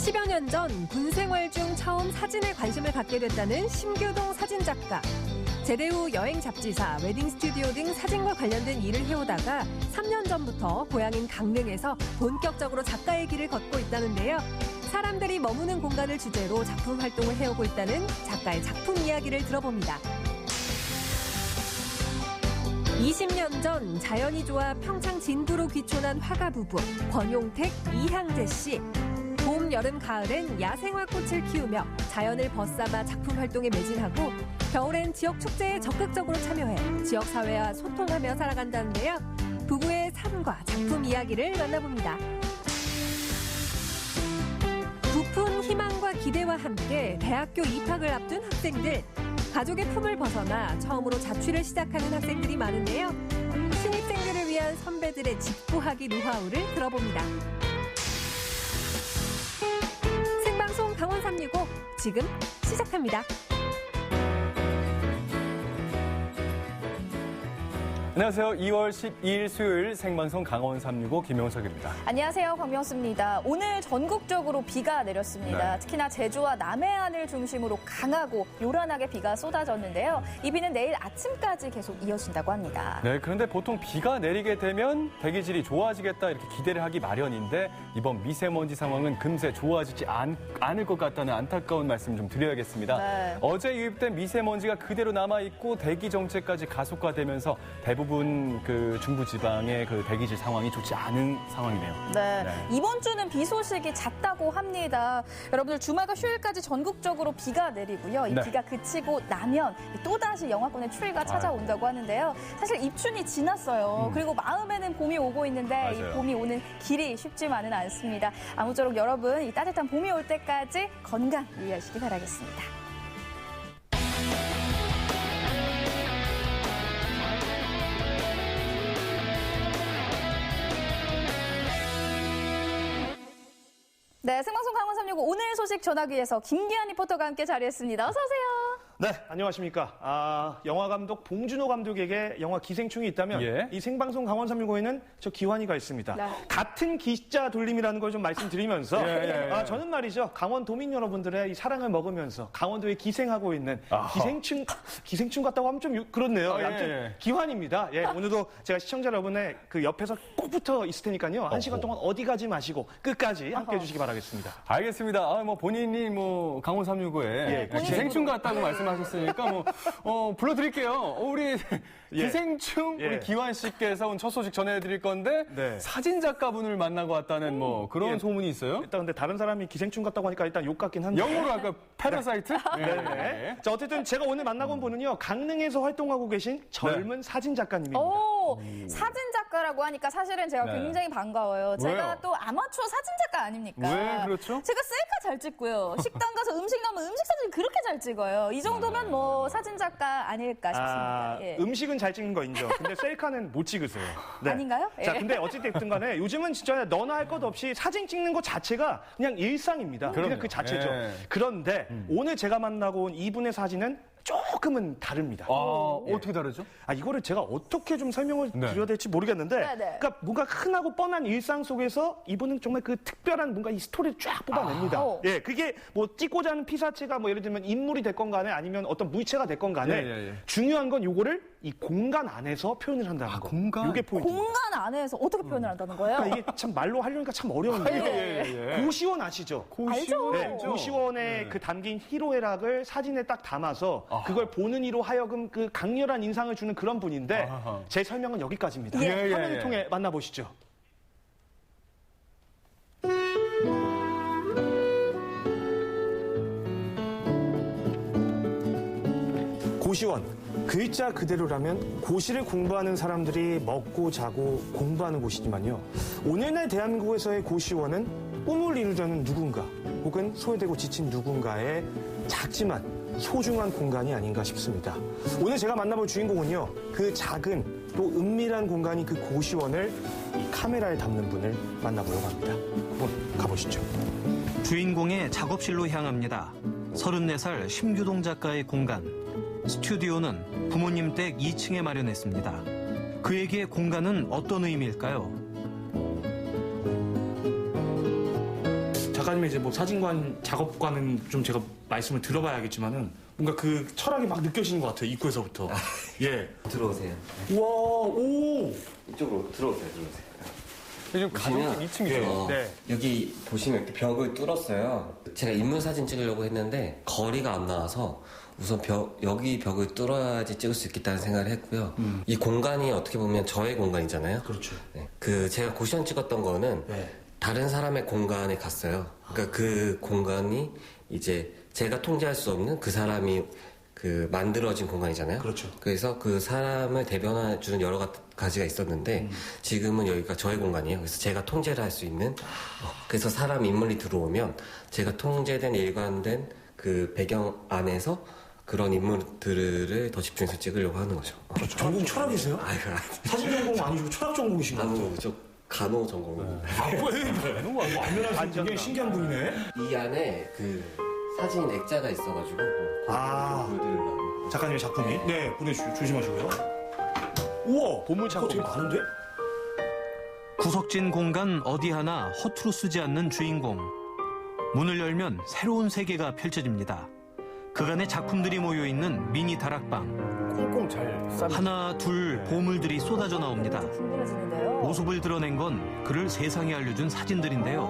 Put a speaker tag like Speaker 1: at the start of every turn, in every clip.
Speaker 1: 10여 년 전 군 생활 중 처음 사진에 관심을 갖게 됐다는 심규동 사진작가. 제대 후 여행 잡지사, 웨딩 스튜디오 등 사진과 관련된 일을 해오다가 3년 전부터 고향인 강릉에서 본격적으로 작가의 길을 걷고 있다는데요. 사람들이 머무는 공간을 주제로 작품 활동을 해오고 있다는 작가의 작품 이야기를 들어봅니다. 20년 전 자연이 좋아 평창 진구로 귀촌한 화가 부부 권용택, 이향재 씨. 봄, 여름, 가을엔 야생화 꽃을 키우며 자연을 벗삼아 작품 활동에 매진하고 겨울엔 지역 축제에 적극적으로 참여해 지역 사회와 소통하며 살아간다는데요. 부부의 삶과 작품 이야기를 만나봅니다. 부푼 희망과 기대와 함께 대학교 입학을 앞둔 학생들. 가족의 품을 벗어나 처음으로 자취를 시작하는 학생들이 많은데요. 신입생들을 위한 선배들의 직구하기 노하우를 들어봅니다. 생방송 강원 365 지금 시작합니다.
Speaker 2: 안녕하세요. 2월 12일 수요일 생방송 강원 365 김용석입니다.
Speaker 3: 안녕하세요. 박명수입니다. 오늘 전국적으로 비가 내렸습니다.
Speaker 2: 네.
Speaker 3: 특히나 제주와 남해안을 중심으로 강하고 요란하게 비가 쏟아졌는데요. 이 비는 내일 아침까지 계속 이어진다고 합니다.
Speaker 2: 네, 그런데 보통 비가 내리게 되면 대기질이 좋아지겠다 이렇게 기대를 하기 마련인데 이번 미세먼지 상황은 금세 좋아지지 않을 것 같다는 안타까운 말씀 좀 드려야겠습니다.
Speaker 3: 네.
Speaker 2: 어제 유입된 미세먼지가 그대로 남아있고 대기 정체까지 가속화되면서 대부분 그 중부지방의 그 대기질 상황이 좋지 않은 상황이네요.
Speaker 3: 네.
Speaker 2: 네.
Speaker 3: 이번 주는 비 소식이 잦다고 합니다. 여러분들 주말과 휴일까지 전국적으로 비가 내리고요. 이
Speaker 2: 네.
Speaker 3: 비가 그치고 나면 또다시 영하권의 추위가 찾아온다고 하는데요. 사실 입춘이 지났어요. 그리고 마음에는 봄이 오고 있는데
Speaker 2: 맞아요.
Speaker 3: 이 봄이 오는 길이 쉽지만은 않습니다. 아무쪼록 여러분 이 따뜻한 봄이 올 때까지 건강 유의하시기 바라겠습니다. 네, 생방송 강원 365 오늘 소식 전하기 위해서 김기한 리포터가 함께 자리했습니다. 어서 오세요.
Speaker 4: 네, 안녕하십니까. 영화 감독 봉준호 감독에게 영화 기생충이 있다면
Speaker 2: 예.
Speaker 4: 이 생방송 강원 365에는 저 기환이가 있습니다.
Speaker 3: 네.
Speaker 4: 같은 기자 돌림이라는 걸 좀 말씀드리면서
Speaker 2: 예.
Speaker 4: 저는 말이죠. 강원도민 여러분들의 이 사랑을 먹으면서 강원도에 기생하고 있는 기생충 같다고 하면 좀 그렇네요. 아무튼 기환입니다. 예, 오늘도 제가 시청자 여러분의 그 옆에서 꼭 붙어 있을 테니까요. 한 시간 동안 어디 가지 마시고 끝까지 함께 해주시기 바라겠습니다.
Speaker 2: 알겠습니다. 본인이 강원 365에 기생충 같다고 말씀하셨으니까 불러드릴게요. 우리 기생충 우리 기환 씨께서 첫 소식 전해드릴 건데
Speaker 4: 네.
Speaker 2: 사진 작가분을 만나고 왔다는 그런 소문이 있어요.
Speaker 4: 일단 근데 다른 사람이 기생충 같다고 하니까 일단 욕 같긴 한데.
Speaker 2: 영어로 할까? 패러사이트?
Speaker 4: 네. 자, 어쨌든 제가 오늘 만나고 온 분은요, 강릉에서 활동하고 계신 젊은 사진 작가님입니다.
Speaker 3: 오, 사진 작가라고 하니까 사실은 제가
Speaker 2: 네.
Speaker 3: 굉장히 반가워요. 제가
Speaker 2: 왜요?
Speaker 3: 또 아마추어 사진 작가 아닙니까?
Speaker 2: 왜 그렇죠?
Speaker 3: 제가 셀카 잘 찍고요. 식당 가서 음식 나오면 음식 사진 그렇게 잘 찍어요. 이 정도면 사진 작가 아닐까 싶습니다. 예.
Speaker 4: 음식은 잘 찍는 거 인정. 근데 셀카는 못 찍으세요. 네.
Speaker 3: 아닌가요?
Speaker 4: 자,
Speaker 3: 예.
Speaker 4: 근데 어쨌든 간에 요즘은 진짜 너나 할 것 없이 사진 찍는 것 자체가 그냥 일상입니다. 그냥
Speaker 2: 그럼요.
Speaker 4: 그 자체죠.
Speaker 2: 예.
Speaker 4: 그런데 오늘 제가 만나고 온 이분의 사진은 조금은 다릅니다.
Speaker 2: 어떻게 다르죠?
Speaker 4: 이거를 제가 어떻게 좀 설명을
Speaker 2: 네.
Speaker 4: 드려야 될지 모르겠는데,
Speaker 3: 네.
Speaker 4: 그러니까 뭔가 흔하고 뻔한 일상 속에서 이분은 정말 그 특별한 뭔가 이 스토리를 쫙 뽑아냅니다. 예, 그게 그게 하는 피사체가 예를 들면 인물이 됐건 간에 아니면 어떤 물체가 됐건 간에
Speaker 2: 예.
Speaker 4: 중요한 건 요거를 이 공간 안에서 표현을 한다는 거.
Speaker 2: 공간?
Speaker 4: 요게 포인트.
Speaker 3: 공간 안에서 어떻게 표현을 한다는 거예요?
Speaker 4: 그러니까 이게 참 말로 하려니까 참 어려운데요. 고시원 아시죠?
Speaker 3: 알죠.
Speaker 4: 네, 고시원에 그 담긴 희로애락을 사진에 딱 담아서 그걸 보는 이로 하여금 그 강렬한 인상을 주는 그런 분인데 제 설명은 여기까지입니다.
Speaker 2: 예.
Speaker 4: 화면을 통해 만나보시죠. 고시원. 글자 그대로라면 고시를 공부하는 사람들이 먹고 자고 공부하는 곳이지만요. 오늘날 대한민국에서의 고시원은 꿈을 이루려는 누군가 혹은 소외되고 지친 누군가의 작지만 소중한 공간이 아닌가 싶습니다. 오늘 제가 만나볼 주인공은요. 그 작은 또 은밀한 공간이 그 고시원을 이 카메라에 담는 분을 만나보려고 합니다. 한번 가보시죠.
Speaker 5: 주인공의 작업실로 향합니다. 34살 심규동 작가의 공간. 스튜디오는 부모님 댁 2층에 마련했습니다. 그에게 공간은 어떤 의미일까요?
Speaker 4: 작가님의 이제 뭐 사진관 작업과는 좀 제가 말씀을 들어봐야겠지만은 뭔가 그 철학이 막 느껴지는 것 같아요. 입구에서부터. 예.
Speaker 6: 들어오세요.
Speaker 4: 와, 오.
Speaker 6: 이쪽으로 들어오세요.
Speaker 2: 요즘 가족 2층이죠.
Speaker 4: 네.
Speaker 6: 여기 보시면 이렇게 벽을 뚫었어요. 제가 인물 사진 찍으려고 했는데 거리가 안 나와서 우선 여기 벽을 뚫어야지 찍을 수 있겠다는 생각을 했고요. 이 공간이 어떻게 보면 저의 공간이잖아요.
Speaker 4: 그렇죠.
Speaker 6: 네. 제가 고시원 찍었던 거는
Speaker 4: 네.
Speaker 6: 다른 사람의 공간에 갔어요. 그러니까 그 공간이 이제 제가 통제할 수 없는 그 사람이 만들어진 공간이잖아요.
Speaker 4: 그렇죠.
Speaker 6: 그래서 그 사람을 대변해주는 여러 가지가 있었는데 지금은 여기가 저의 공간이에요. 그래서 제가 통제를 할 수 있는 그래서 사람 인물이 들어오면 제가 통제된 일관된 그 배경 안에서 그런 인물들을 더 집중해서 찍으려고 하는 거죠.
Speaker 4: 전공 철학이세요?
Speaker 6: 아유,
Speaker 4: 사진 전공 아니시고 철학 전공이신 것 같아요.
Speaker 6: 저 간호 전공입니다.
Speaker 4: 아, 왜? 너무 안면하신 굉장히 신기한 분이네.
Speaker 6: 이 안에 그 사진 액자가 있어가지고 보여드리려고.
Speaker 4: 작가님의 작품이? 네, 보내주시고 조심하시고요. 우와, 보물창고 되게 많은데?
Speaker 5: 구석진 공간 어디 하나 허투루 쓰지 않는 주인공. 문을 열면 새로운 세계가 펼쳐집니다. 그간의 작품들이 모여있는 미니 다락방.
Speaker 2: 꽁꽁 잘 싸.
Speaker 5: 하나, 둘 보물들이 쏟아져 나옵니다.
Speaker 3: 궁금해지는데요.
Speaker 5: 모습을 드러낸 건 그를 세상에 알려준 사진들인데요.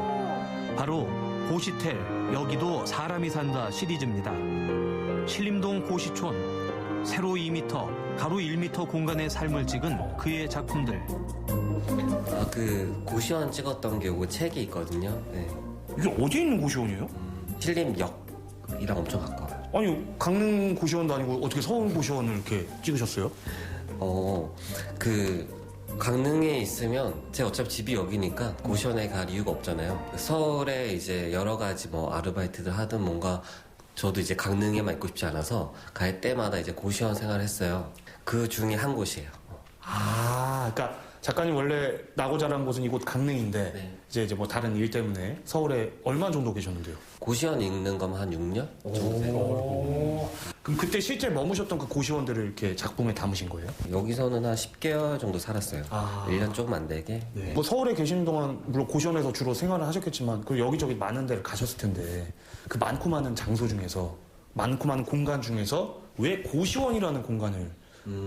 Speaker 5: 바로 고시텔, 여기도 사람이 산다 시리즈입니다. 신림동 고시촌, 세로 2m, 가로 1m 공간의 삶을 찍은 그의 작품들.
Speaker 6: 고시원 찍었던 게 요거 책이 있거든요. 네.
Speaker 4: 이게 어디에 있는 고시원이에요?
Speaker 6: 신림역이랑 엄청 가까워요.
Speaker 4: 아니, 강릉 고시원도 아니고 어떻게 서울 고시원을 이렇게 찍으셨어요?
Speaker 6: 강릉에 있으면 제가 어차피 집이 여기니까 고시원에 갈 이유가 없잖아요. 서울에 이제 여러 가지 뭐 아르바이트를 하든 뭔가 저도 이제 강릉에만 있고 싶지 않아서 갈 때마다 이제 고시원 생활을 했어요. 그 중에 한 곳이에요.
Speaker 4: 그러니까 작가님 원래 나고 자란 곳은 이곳 강릉인데
Speaker 6: 네.
Speaker 4: 이제 뭐 다른 일 때문에 서울에 얼마 정도 계셨는데요?
Speaker 6: 고시원 있는 거면 한 6년 정도 돼요.
Speaker 4: 그럼 그때 실제 머무셨던 그 고시원들을 이렇게 작품에 담으신 거예요?
Speaker 6: 여기서는 한 10개월 정도 살았어요. 1년 조금 안 되게. 네.
Speaker 4: 뭐 서울에 계시는 동안 물론 고시원에서 주로 생활을 하셨겠지만 그 여기저기 많은 데를 가셨을 텐데 그 많고 많은 장소 중에서 많고 많은 공간 중에서 왜 고시원이라는 공간을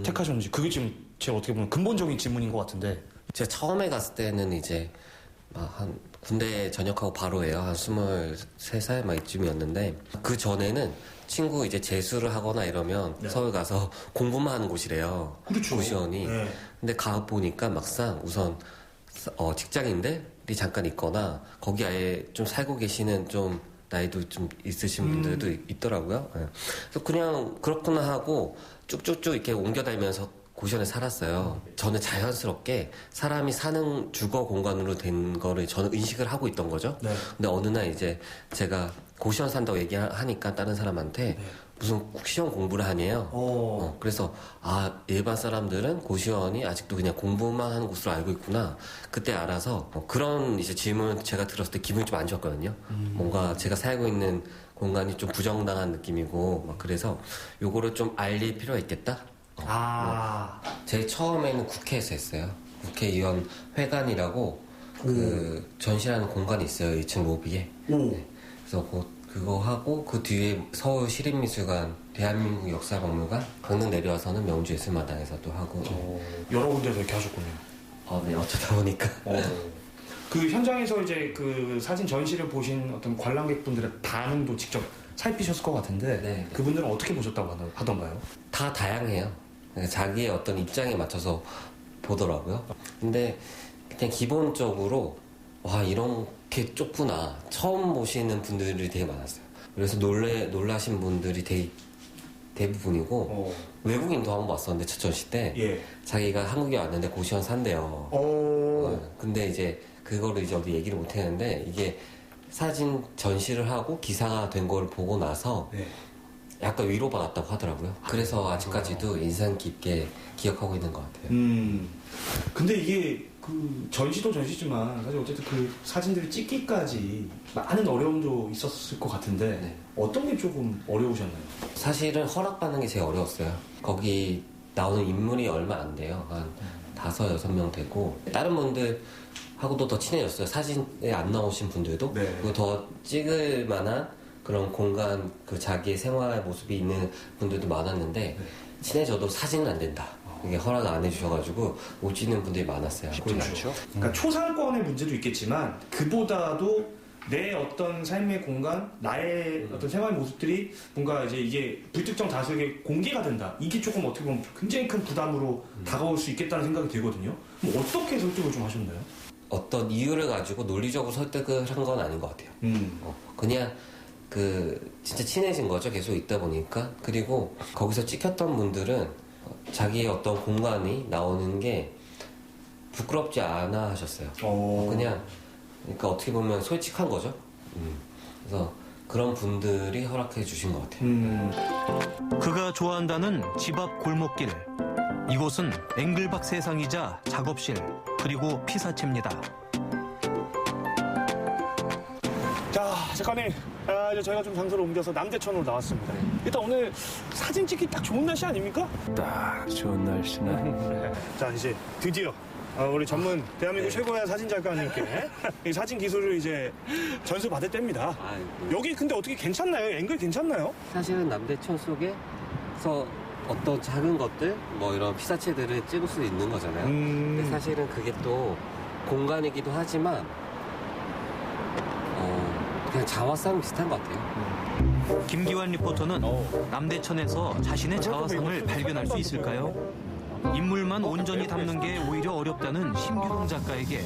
Speaker 4: 택하셨는지 그게 지금 제가 어떻게 보면 근본적인 질문인 것 같은데.
Speaker 6: 제가 처음에 갔을 때는 이제 한 군대 전역하고 바로예요. 한 23살 막 이쯤이었는데 그 전에는 친구 이제 재수를 하거나 이러면 서울 가서 공부만 하는 곳이래요.
Speaker 4: 그렇죠.
Speaker 6: 고시원이.
Speaker 4: 네.
Speaker 6: 근데 가 보니까 막상 우선 직장인들이 잠깐 있거나 거기 아예 좀 살고 계시는 좀 나이도 좀 있으신 분들도 있더라고요. 네. 그래서 그냥 그렇구나 하고 쭉쭉쭉 이렇게 옮겨다니면서 고시원에 살았어요. 저는 자연스럽게 사람이 사는 주거 공간으로 된 거를 저는 인식을 하고 있던 거죠.
Speaker 4: 네.
Speaker 6: 근데 어느 날 이제 제가 고시원 산다고 얘기하니까 다른 사람한테 무슨 시험 공부를 하네요. 그래서 일반 사람들은 고시원이 아직도 그냥 공부만 하는 곳으로 알고 있구나. 그때 알아서 그런 이제 질문을 제가 들었을 때 기분이 좀 안 좋았거든요. 뭔가 제가 살고 있는 공간이 좀 부정당한 느낌이고 막 그래서 요거를 좀 알릴 필요가 있겠다. 제일 처음에는 국회에서 했어요. 국회의원 회관이라고 그 전시하는 공간이 있어요. 2층 로비에. 네. 그래서 그거 하고 그 뒤에 서울 시립미술관, 대한민국 역사박물관, 강릉 내려와서는 명주예술마당에서도 하고.
Speaker 4: 여러 군데서 이렇게 하셨군요.
Speaker 6: 네, 어쩌다 보니까.
Speaker 4: 그 현장에서 이제 그 사진 전시를 보신 어떤 관람객분들의 반응도 직접 살피셨을 것 같은데
Speaker 6: 네.
Speaker 4: 그분들은 어떻게 보셨다고 하던가요?
Speaker 6: 다 다양해요. 자기의 어떤 입장에 맞춰서 보더라고요. 근데 그냥 기본적으로 와 이렇게 좁구나 처음 보시는 분들이 되게 많았어요. 그래서 놀라신 분들이 대부분이고 외국인도 한번 왔었는데 첫 전시 때 자기가 한국에 왔는데 고시원 산대요. 근데 이제 그거를 이제 어디 얘기를 못 했는데 이게 사진 전시를 하고 기사가 된 거를 보고 나서 약간 위로받았다고 하더라고요. 그래서 아직까지도 인상 깊게 기억하고 있는 것 같아요.
Speaker 4: 근데 이게 그 전시도 전시지만 사실 어쨌든 그 사진들을 찍기까지 많은 어려움도 있었을 것 같은데 어떤 게 조금 어려우셨나요?
Speaker 6: 사실은 허락받는 게 제일 어려웠어요. 거기 나오는 인물이 얼마 안 돼요. 한 5, 6명 되고 다른 분들 하고도 더 친해졌어요. 사진에 안 나오신 분들도.
Speaker 2: 네.
Speaker 6: 그리고 더 찍을 만한 그런 공간, 그 자기의 생활 모습이 있는 분들도 많았는데, 친해져도 사진은 안 된다. 이게 허락 안 해주셔가지고 못 찍는 분들이 많았어요.
Speaker 4: 쉽지 않죠. 그러니까 초상권의 문제도 있겠지만 그보다도 내 어떤 삶의 공간, 나의 어떤 생활 모습들이 뭔가 이제 이게 불특정 다수에게 공개가 된다. 이게 조금 어떻게 보면 굉장히 큰 부담으로 다가올 수 있겠다는 생각이 들거든요. 그럼 어떻게 설득을 좀 하셨나요?
Speaker 6: 어떤 이유를 가지고 논리적으로 설득을 한 건 아닌 것 같아요. 그냥 진짜 친해진 거죠. 계속 있다 보니까. 그리고 거기서 찍혔던 분들은 자기의 어떤 공간이 나오는 게 부끄럽지 않아 하셨어요. 그냥, 그러니까 어떻게 보면 솔직한 거죠. 그래서 그런 분들이 허락해 주신 것 같아요.
Speaker 5: 그가 좋아한다는 집 앞 골목길. 이곳은 앵글박 세상이자 작업실, 그리고 피사체입니다.
Speaker 4: 자, 작가님, 이제 저희가 좀 장소를 옮겨서 남대천으로 나왔습니다. 일단 오늘 사진 찍기 딱 좋은 날씨 아닙니까?
Speaker 7: 딱 좋은 날씨네.
Speaker 4: 자, 이제 드디어 우리 전문 대한민국 최고의 사진 작가님께 이 사진 기술을 이제 전수 받을 때입니다. 여기 근데 어떻게 괜찮나요? 앵글 괜찮나요?
Speaker 6: 사실은 남대천 속에서 어떤 작은 것들, 뭐 이런 피사체들을 찍을 수 있는 거잖아요. 근데 사실은 그게 또 공간이기도 하지만, 그냥 자화상 비슷한 것 같아요.
Speaker 5: 김기환 리포터는 남대천에서 자신의 자화상을 발견할 수 있을까요? 인물만 온전히 담는 게 오히려 어렵다는 심규동 작가에게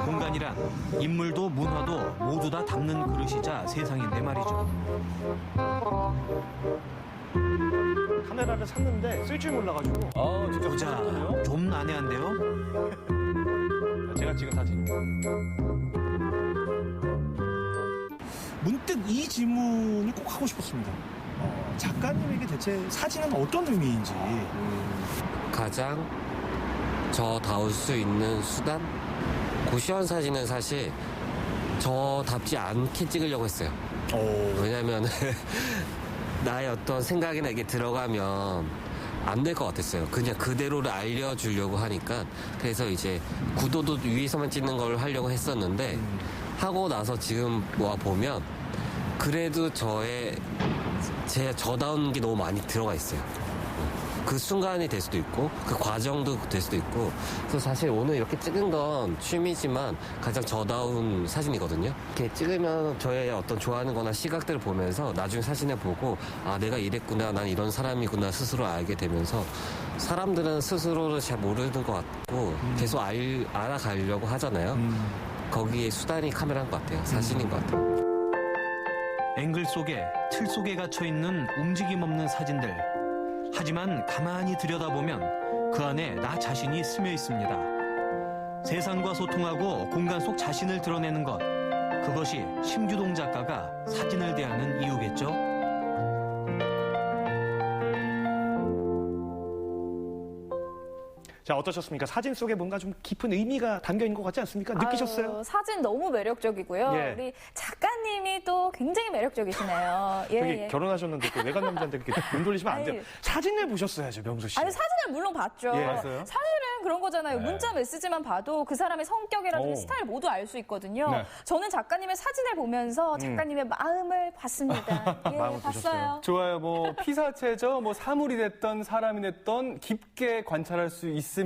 Speaker 5: 공간이란 인물도 문화도 모두 다 담는 그릇이자 세상인데 말이죠.
Speaker 4: 카메라를 샀는데 쓸 줄 몰라가지고
Speaker 2: 진짜
Speaker 5: 보자, 좀 난해한데요?
Speaker 4: 제가 찍은 사진. 문득 이 질문을 꼭 하고 싶었습니다. 작가님에게 대체 사진은 어떤 의미인지.
Speaker 6: 가장 저다울 수 있는 수단? 고시원 사진은 사실 저답지 않게 찍으려고 했어요. 왜냐면 나의 어떤 생각이나 이게 들어가면 안 될 것 같았어요. 그냥 그대로를 알려주려고 하니까. 그래서 이제 구도도 위에서만 찍는 걸 하려고 했었는데 하고 나서 지금 와 보면 그래도 저다운 게 너무 많이 들어가 있어요. 그 순간이 될 수도 있고 그 과정도 될 수도 있고. 그래서 사실 오늘 이렇게 찍은 건 취미지만 가장 저다운 사진이거든요. 이렇게 찍으면 저의 어떤 좋아하는 거나 시각들을 보면서 나중에 사진을 보고 아 내가 이랬구나, 난 이런 사람이구나 스스로 알게 되면서, 사람들은 스스로를 잘 모르는 것 같고 계속 알아가려고 하잖아요. 거기에 수단이 카메라인 것 같아요. 사진인 것 같아요.
Speaker 5: 앵글 속에, 틀 속에 갇혀있는 움직임 없는 사진들. 하지만 가만히 들여다보면 그 안에 나 자신이 스며 있습니다. 세상과 소통하고 공간 속 자신을 드러내는 것. 그것이 심규동 작가가 사진을 대하는 이유겠죠?
Speaker 4: 자, 어떠셨습니까? 사진 속에 뭔가 좀 깊은 의미가 담겨 있는 것 같지 않습니까? 느끼셨어요?
Speaker 3: 사진 너무 매력적이고요.
Speaker 4: 예.
Speaker 3: 우리 작가님이 또 굉장히 매력적이시네요.
Speaker 4: 여기 결혼하셨는데 또 외간 남자한테 그렇게 눈 돌리시면 안 돼요.
Speaker 3: 아니.
Speaker 4: 사진을 보셨어야죠, 명수 씨.
Speaker 3: 아니, 사진을 물론 봤죠.
Speaker 4: 예.
Speaker 2: 봤어요?
Speaker 3: 사실은 그런 거잖아요. 문자 메시지만 봐도 그 사람의 성격이라든지 스타일 모두 알 수 있거든요.
Speaker 2: 네.
Speaker 3: 저는 작가님의 사진을 보면서 작가님의 마음을 봤습니다. 예,
Speaker 4: 마음을
Speaker 3: 봤어요.
Speaker 2: 좋아요. 뭐 피사체죠. 뭐 사물이 됐던 사람이 됐던 깊게 관찰할 수 있으며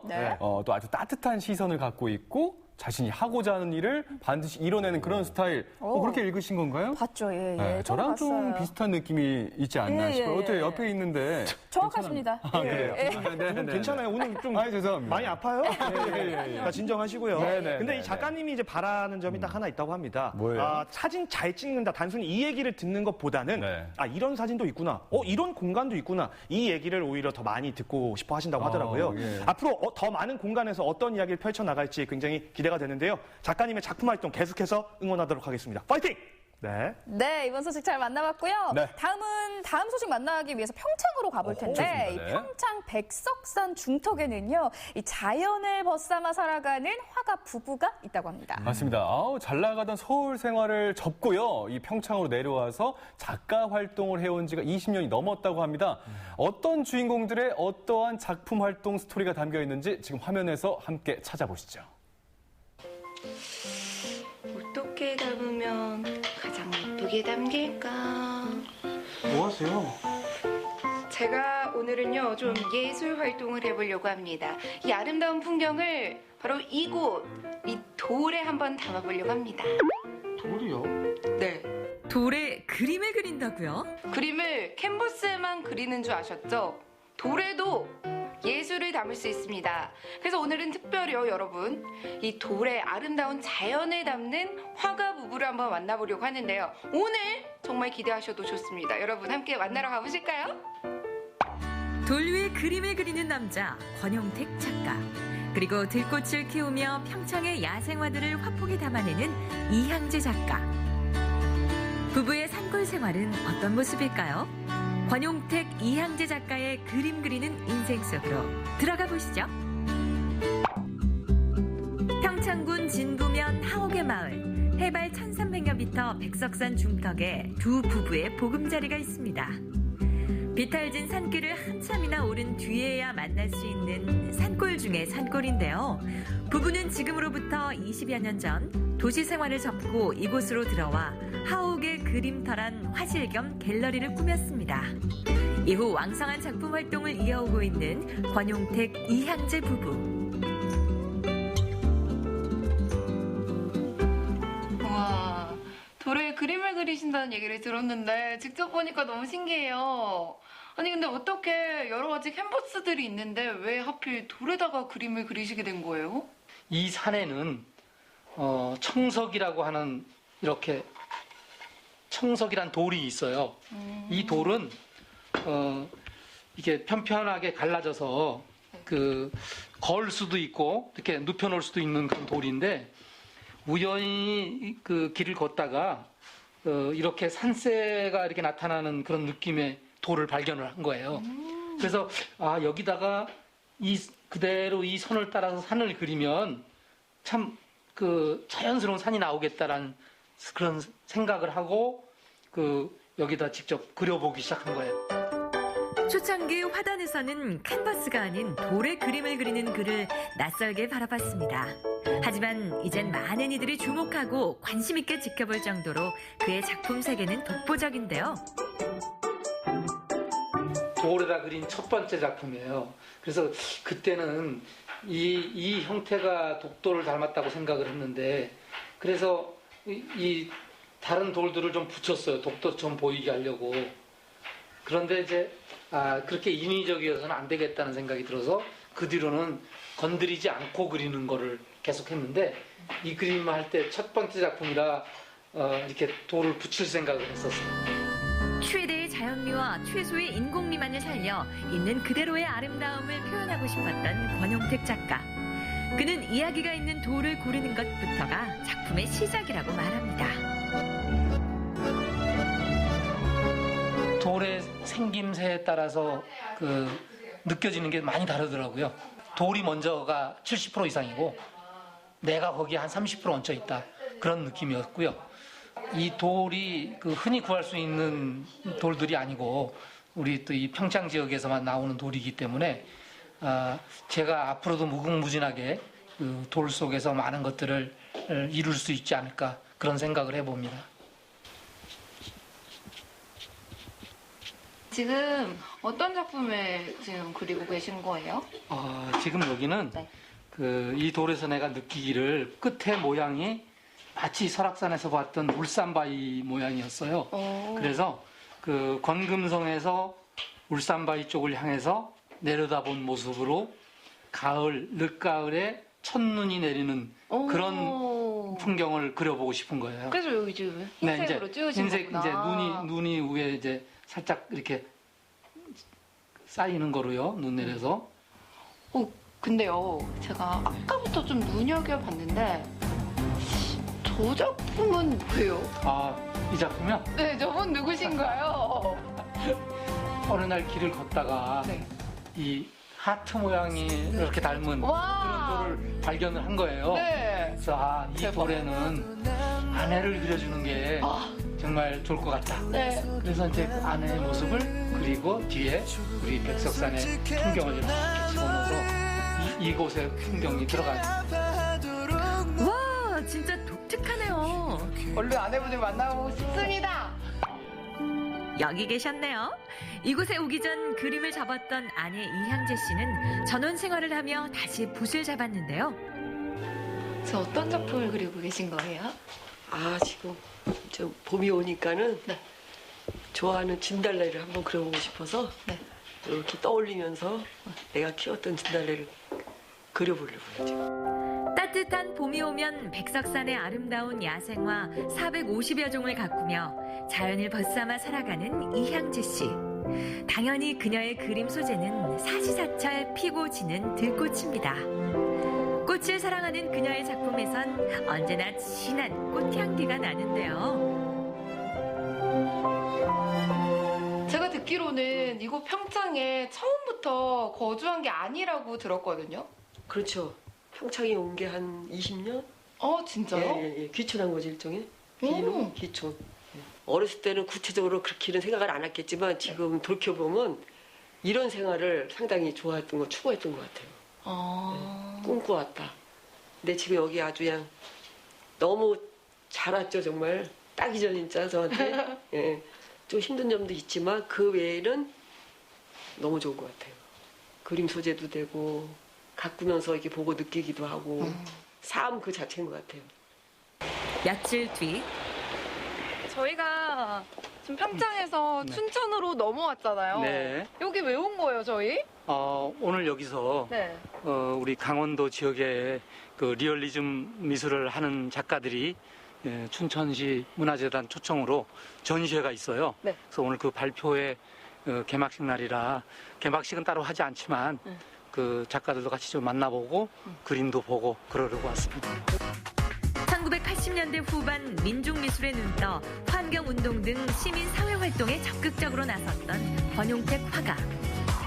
Speaker 3: 네.
Speaker 2: 또 아주 따뜻한 시선을 갖고 있고 자신이 하고자 하는 일을 반드시 이뤄내는 그런 스타일. 그렇게 읽으신 건가요?
Speaker 3: 봤죠, 예, 예.
Speaker 2: 네, 저랑 좀
Speaker 3: 봤어요.
Speaker 2: 비슷한 느낌이 있지 않나
Speaker 3: 예,
Speaker 2: 싶어요.
Speaker 3: 예,
Speaker 2: 어때요?
Speaker 3: 예.
Speaker 2: 옆에 있는데.
Speaker 3: 정확하십니다.
Speaker 2: 그래요?
Speaker 3: 예.
Speaker 4: 좀 괜찮아요. 오늘 좀
Speaker 2: 죄송합니다.
Speaker 4: 많이 아파요? 자, 진정하시고요.
Speaker 2: 네네,
Speaker 4: 근데
Speaker 2: 네네.
Speaker 4: 이 작가님이 이제 바라는 점이 딱 하나 있다고 합니다.
Speaker 2: 뭐예요?
Speaker 4: 사진 잘 찍는다. 단순히 이 얘기를 듣는 것보다는
Speaker 2: 네.
Speaker 4: 이런 사진도 있구나. 이런 공간도 있구나. 이 얘기를 오히려 더 많이 듣고 싶어 하신다고 하더라고요.
Speaker 2: 예.
Speaker 4: 앞으로 더 많은 공간에서 어떤 이야기를 펼쳐나갈지 굉장히 기대가 되는데요. 작가님의 작품 활동 계속해서 응원하도록 하겠습니다. 파이팅! 네.
Speaker 3: 네, 이번 소식 잘 만나봤고요.
Speaker 2: 네.
Speaker 3: 다음 소식 만나기 위해서 평창으로 가볼 텐데,
Speaker 2: 좋습니다.
Speaker 3: 이
Speaker 2: 네.
Speaker 3: 평창 백석산 중턱에는요, 이 자연을 벗삼아 살아가는 화가 부부가 있다고 합니다.
Speaker 2: 맞습니다. 잘 나가던 서울 생활을 접고요. 이 평창으로 내려와서 작가 활동을 해온 지가 20년이 넘었다고 합니다. 어떤 주인공들의 어떠한 작품 활동 스토리가 담겨 있는지 지금 화면에서 함께 찾아보시죠.
Speaker 8: 어떻게 담으면 가장 예쁘게 담길까?
Speaker 4: 뭐 하세요?
Speaker 8: 제가 오늘은요 좀 예술 활동을 해보려고 합니다. 이 아름다운 풍경을 바로 이곳 이 돌에 한번 담아보려고 합니다.
Speaker 4: 돌이요?
Speaker 8: 네.
Speaker 1: 돌에 그림을 그린다고요?
Speaker 8: 그림을 캔버스에만 그리는 줄 아셨죠? 돌에도 예술을 담을 수 있습니다. 그래서 오늘은 특별히요, 여러분. 이 돌에 아름다운 자연을 담는 화가 부부를 한번 만나보려고 하는데요. 오늘 정말 기대하셔도 좋습니다. 여러분 함께 만나러 가보실까요?
Speaker 1: 돌 위에 그림을 그리는 남자 권용택 작가, 그리고 들꽃을 키우며 평창의 야생화들을 화폭에 담아내는 이향재 작가. 부부의 산골 생활은 어떤 모습일까요? 권용택, 이향재 작가의 그림 그리는 인생 속으로 들어가 보시죠. 평창군 진부면 하옥의 마을, 해발 1300여 미터 백석산 중턱에 두 부부의 보금자리가 있습니다. 비탈진 산길을 한참이나 오른 뒤에야 만날 수 있는 산골 중의 산골인데요. 부부는 지금으로부터 20여 년 전 도시 생활을 접고 이곳으로 들어와 하옥의 그림터란 화실 겸 갤러리를 꾸몄습니다. 이후 왕성한 작품 활동을 이어오고 있는 권용택, 이향재 부부.
Speaker 8: 와, 돌에 그림을 그리신다는 얘기를 들었는데 직접 보니까 너무 신기해요. 아니 근데 어떻게 여러 가지 캔버스들이 있는데 왜 하필 돌에다가 그림을 그리시게 된 거예요?
Speaker 9: 이 산에는 청석이라고 하는 이렇게 청석이란 돌이 있어요. 이 돌은 이게 편편하게 갈라져서 걸 수도 있고 이렇게 눕혀놓을 수도 있는 그런 돌인데 우연히 그 길을 걷다가 이렇게 산세가 이렇게 나타나는 그런 느낌의 돌을 발견을 한 거예요. 그래서 여기다가 그대로 이 선을 따라서 산을 그리면 참 자연스러운 산이 나오겠다라는 그런 생각을 하고 여기다 직접 그려보기 시작한 거예요.
Speaker 1: 초창기 화단에서는 캔버스가 아닌 돌에 그림을 그리는 그를 낯설게 바라봤습니다. 하지만 이젠 많은 이들이 주목하고 관심 있게 지켜볼 정도로 그의 작품 세계는 독보적인데요.
Speaker 9: 돌에다 그린 첫 번째 작품이에요. 그래서 그때는 이 형태가 독돌을 닮았다고 생각을 했는데 그래서 이 다른 돌들을 좀 붙였어요. 독도처럼 보이게 하려고. 그런데 이제 그렇게 인위적이어서는 안 되겠다는 생각이 들어서 그 뒤로는 건드리지 않고 그리는 거를 계속 했는데 이 그림을 할 때 첫 번째 작품이라 이렇게 돌을 붙일 생각을 했었어요.
Speaker 1: 최대의 자연미와 최소의 인공미만을 살려 있는 그대로의 아름다움을 표현하고 싶었던 권용택 작가. 그는 이야기가 있는 돌을 고르는 것부터가 작품의 시작이라고 말합니다.
Speaker 9: 돌의 생김새에 따라서 느껴지는 게 많이 다르더라고요. 돌이 먼저가 70% 이상이고 내가 거기에 한 30% 얹혀 있다. 그런 느낌이었고요. 이 돌이 흔히 구할 수 있는 돌들이 아니고 우리 또 이 평창 지역에서만 나오는 돌이기 때문에 제가 앞으로도 무궁무진하게 돌 속에서 많은 것들을 이룰 수 있지 않을까 그런 생각을 해봅니다.
Speaker 8: 지금 어떤 작품을 지금 그리고 계신 거예요?
Speaker 9: 지금 여기는
Speaker 8: 네.
Speaker 9: 이 돌에서 내가 느끼기를 끝에 모양이 마치 설악산에서 봤던 울산바위 모양이었어요. 그래서 권금성에서 울산바위 쪽을 향해서 내려다본 모습으로 늦가을에 첫눈이 내리는 그런 풍경을 그려보고 싶은 거예요.
Speaker 8: 그래서 여기 지금 흰색으로 찍으신 거구나.
Speaker 9: 이제 눈이 위에 이제 살짝 이렇게 쌓이는 거로요. 눈 내려서.
Speaker 8: 근데요, 제가 아까부터 좀 눈여겨봤는데 저 작품은 뭐예요?
Speaker 9: 이 작품이요?
Speaker 8: 네, 저분 누구신가요?
Speaker 9: 어느 날 길을 걷다가
Speaker 8: 네.
Speaker 9: 이 하트 모양이 이렇게 닮은 그런 돌을 발견을 한 거예요.
Speaker 8: 네.
Speaker 9: 그래서 이 돌에는 아내를 그려주는 게 정말 좋을 것 같다.
Speaker 8: 네.
Speaker 9: 그래서 이제 그 아내의 모습을 그리고 뒤에 우리 백석산의 풍경을 이렇게 집어넣어서 이곳의 풍경이 들어가요.
Speaker 1: 와, 진짜 독특하네요.
Speaker 8: 얼른 아내분을 만나보고 싶습니다.
Speaker 1: 여기 계셨네요. 이곳에 오기 전 그림을 잡았던 아내 이향재 씨는 전원 생활을 하며 다시 붓을 잡았는데요.
Speaker 8: 저 어떤 작품을 그리고 계신 거예요?
Speaker 10: 지금 좀 봄이 오니까는
Speaker 8: 네.
Speaker 10: 좋아하는 진달래를 한번 그려보고 싶어서
Speaker 8: 네.
Speaker 10: 이렇게 떠올리면서 내가 키웠던 진달래를 그려보려고요, 지금.
Speaker 1: 따뜻한 봄이 오면 백석산의 아름다운 야생화 450여 종을 가꾸며 자연을 벗삼아 살아가는 이향재 씨. 당연히 그녀의 그림 소재는 사시사철 피고 지는 들꽃입니다. 꽃을 사랑하는 그녀의 작품에선 언제나 진한 꽃향기가 나는데요.
Speaker 8: 제가 듣기로는 이곳 평창에 처음부터 거주한 게 아니라고 들었거든요.
Speaker 10: 그렇죠. 평창에 온 게 한 20년?
Speaker 8: 진짜요?
Speaker 10: 예. 귀촌한 거지, 일종의.
Speaker 8: 오.
Speaker 10: 귀촌. 어렸을 때는 구체적으로 그렇게는 생각을 안 했겠지만 지금 돌이켜보면 이런 생활을 상당히 좋아했던 거, 추구했던 것 같아요. 꿈꿔왔다. 근데 지금 여기 아주 그냥 너무 잘 왔죠, 정말. 딱이죠, 진짜, 저한테. 예. 좀 힘든 점도 있지만 그 외에는 너무 좋은 것 같아요. 그림 소재도 되고 가꾸면서 이렇게 보고 느끼기도 하고 삶 그 자체인 것 같아요.
Speaker 1: 며칠 뒤
Speaker 8: 저희가 지금 평창에서 춘천으로 넘어왔잖아요.
Speaker 9: 네.
Speaker 8: 여기 왜 온 거예요, 저희?
Speaker 9: 오늘 여기서
Speaker 8: 네.
Speaker 9: 우리 강원도 지역에 그 리얼리즘 미술을 하는 작가들이 춘천시 문화재단 초청으로 전시회가 있어요.
Speaker 8: 네.
Speaker 9: 그래서 오늘 그 발표회 개막식 날이라 개막식은 따로 하지 않지만 그 작가들도 같이 좀 만나보고 그림도 보고 그러려고 왔습니다.
Speaker 1: 1980년대 후반 민중미술에 눈떠 환경운동 등 시민사회활동에 적극적으로 나섰던 권용택 화가.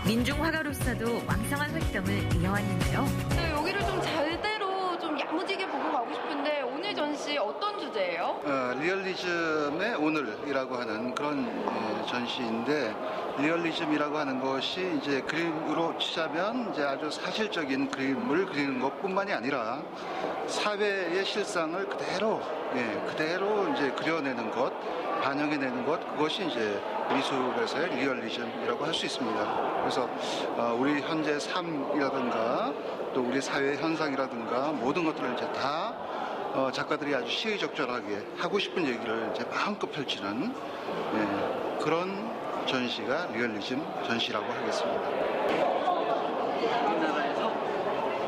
Speaker 1: 민중화가로서도 왕성한 활동을 이어왔는데요.
Speaker 8: 네, 여기를 좀 제대로 좀 야무지게 보고 가고 싶은데 오늘 전시 어떤 주제예요?
Speaker 11: 리얼리즘의 오늘이라고 하는 그런 전시인데 리얼리즘이라고 하는 것이 이제 그림으로 치자면 이제 아주 사실적인 그림을 그리는 것뿐만이 아니라 사회의 실상을 그대로 이제 그려내는 것, 반영해내는 것, 그것이 이제 미술에서의 리얼리즘이라고 할 수 있습니다. 그래서 우리 현재 삶이라든가 또 우리 사회 현상이라든가 모든 것들을 이제 다 작가들이 아주 시의적절하게 하고 싶은 얘기를 이제 마음껏 펼치는 그런 전시가 리얼리즘 전시라고 하겠습니다.
Speaker 9: 우리나라에서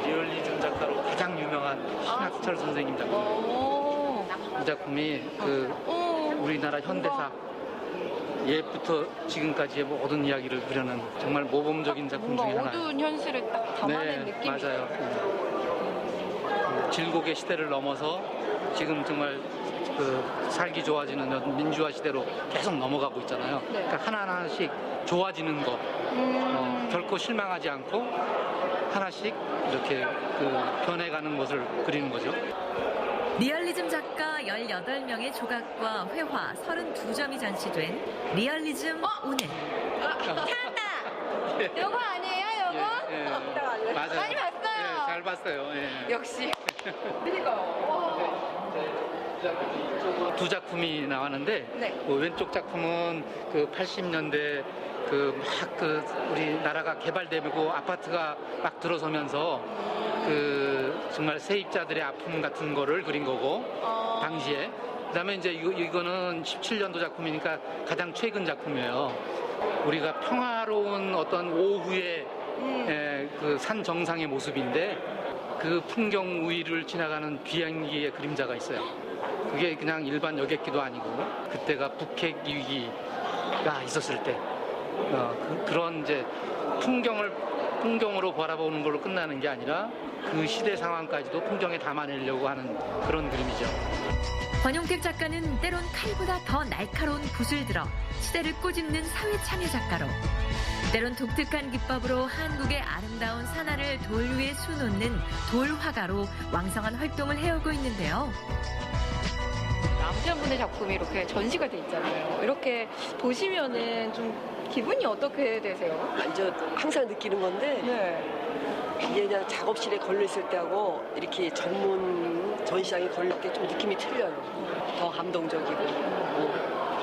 Speaker 9: 리얼리즘 작가로 가장 유명한 신학철 선생님 작품. 이 작품이 우리나라 현대사 옛부터 지금까지의 모든 이야기를 그려낸 정말 모범적인 작품 중에 하나예요.
Speaker 8: 어두운 현실을 딱 담아낸 느낌이
Speaker 9: 맞아요. 질곡의 시대를 넘어서 지금 정말 살기 좋아지는 민주화 시대로 계속 넘어가고 있잖아요.
Speaker 8: 네.
Speaker 9: 그러니까 하나하나씩 좋아지는 거, 결코 실망하지 않고 하나씩 이렇게 변해가는 것을 그리는 거죠.
Speaker 1: 리얼리즘 작가 18명의 조각과 회화 32점이 전시된 리얼리즘 오늘.
Speaker 8: 찾았다! 요거 아니에요, 요거?
Speaker 9: 맞아요.
Speaker 8: 많이 봤어요.
Speaker 9: 잘 봤어요.
Speaker 8: 역시. 그러니까요.
Speaker 9: 두 작품이 나왔는데
Speaker 8: 네.
Speaker 9: 왼쪽 작품은 80년대 우리나라가 개발되고 아파트가 막 들어서면서 정말 세입자들의 아픔 같은 거를 그린 거고 당시에 그다음에 이제 이거는 17년도 작품이니까 가장 최근 작품이에요. 우리가 평화로운 어떤 오후의 산 정상의 모습인데 그 풍경 위를 지나가는 비행기의 그림자가 있어요. 그게 그냥 일반 여객기도 아니고 그때가 북핵 위기가 있었을 때 그런 이제 풍경으로 바라보는 걸로 끝나는 게 아니라 그 시대 상황까지도 풍경에 담아내려고 하는 그런 그림이죠.
Speaker 1: 권용택 작가는 때론 칼보다 더 날카로운 붓을 들어 시대를 꼬집는 사회 참여 작가로, 때론 독특한 기법으로 한국의 아름다운 산하를 돌 위에 수놓는 돌화가로 왕성한 활동을 해오고 있는데요.
Speaker 8: 남편분의 작품이 이렇게 전시가 돼 있잖아요. 이렇게 보시면은 좀 기분이 어떻게 되세요?
Speaker 10: 저 항상 느끼는 건데
Speaker 8: 네.
Speaker 10: 이게 그냥 작업실에 걸려 있을 때하고 이렇게 전문 전시장에 걸릴 때 좀 느낌이 틀려요. 더 감동적이고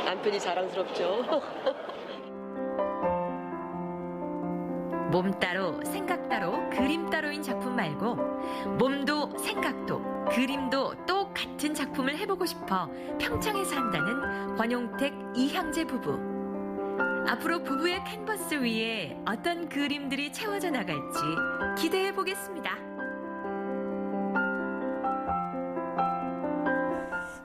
Speaker 10: 남편이 자랑스럽죠.
Speaker 12: 몸 따로 생각 따로 그림 따로인 작품 말고 몸도 생각도 그림도 똑같은 작품을 해보고 싶어 평창에서 한다는 권용택 이향재 부부. 앞으로 부부의 캔버스 위에 어떤 그림들이 채워져 나갈지 기대해 보겠습니다.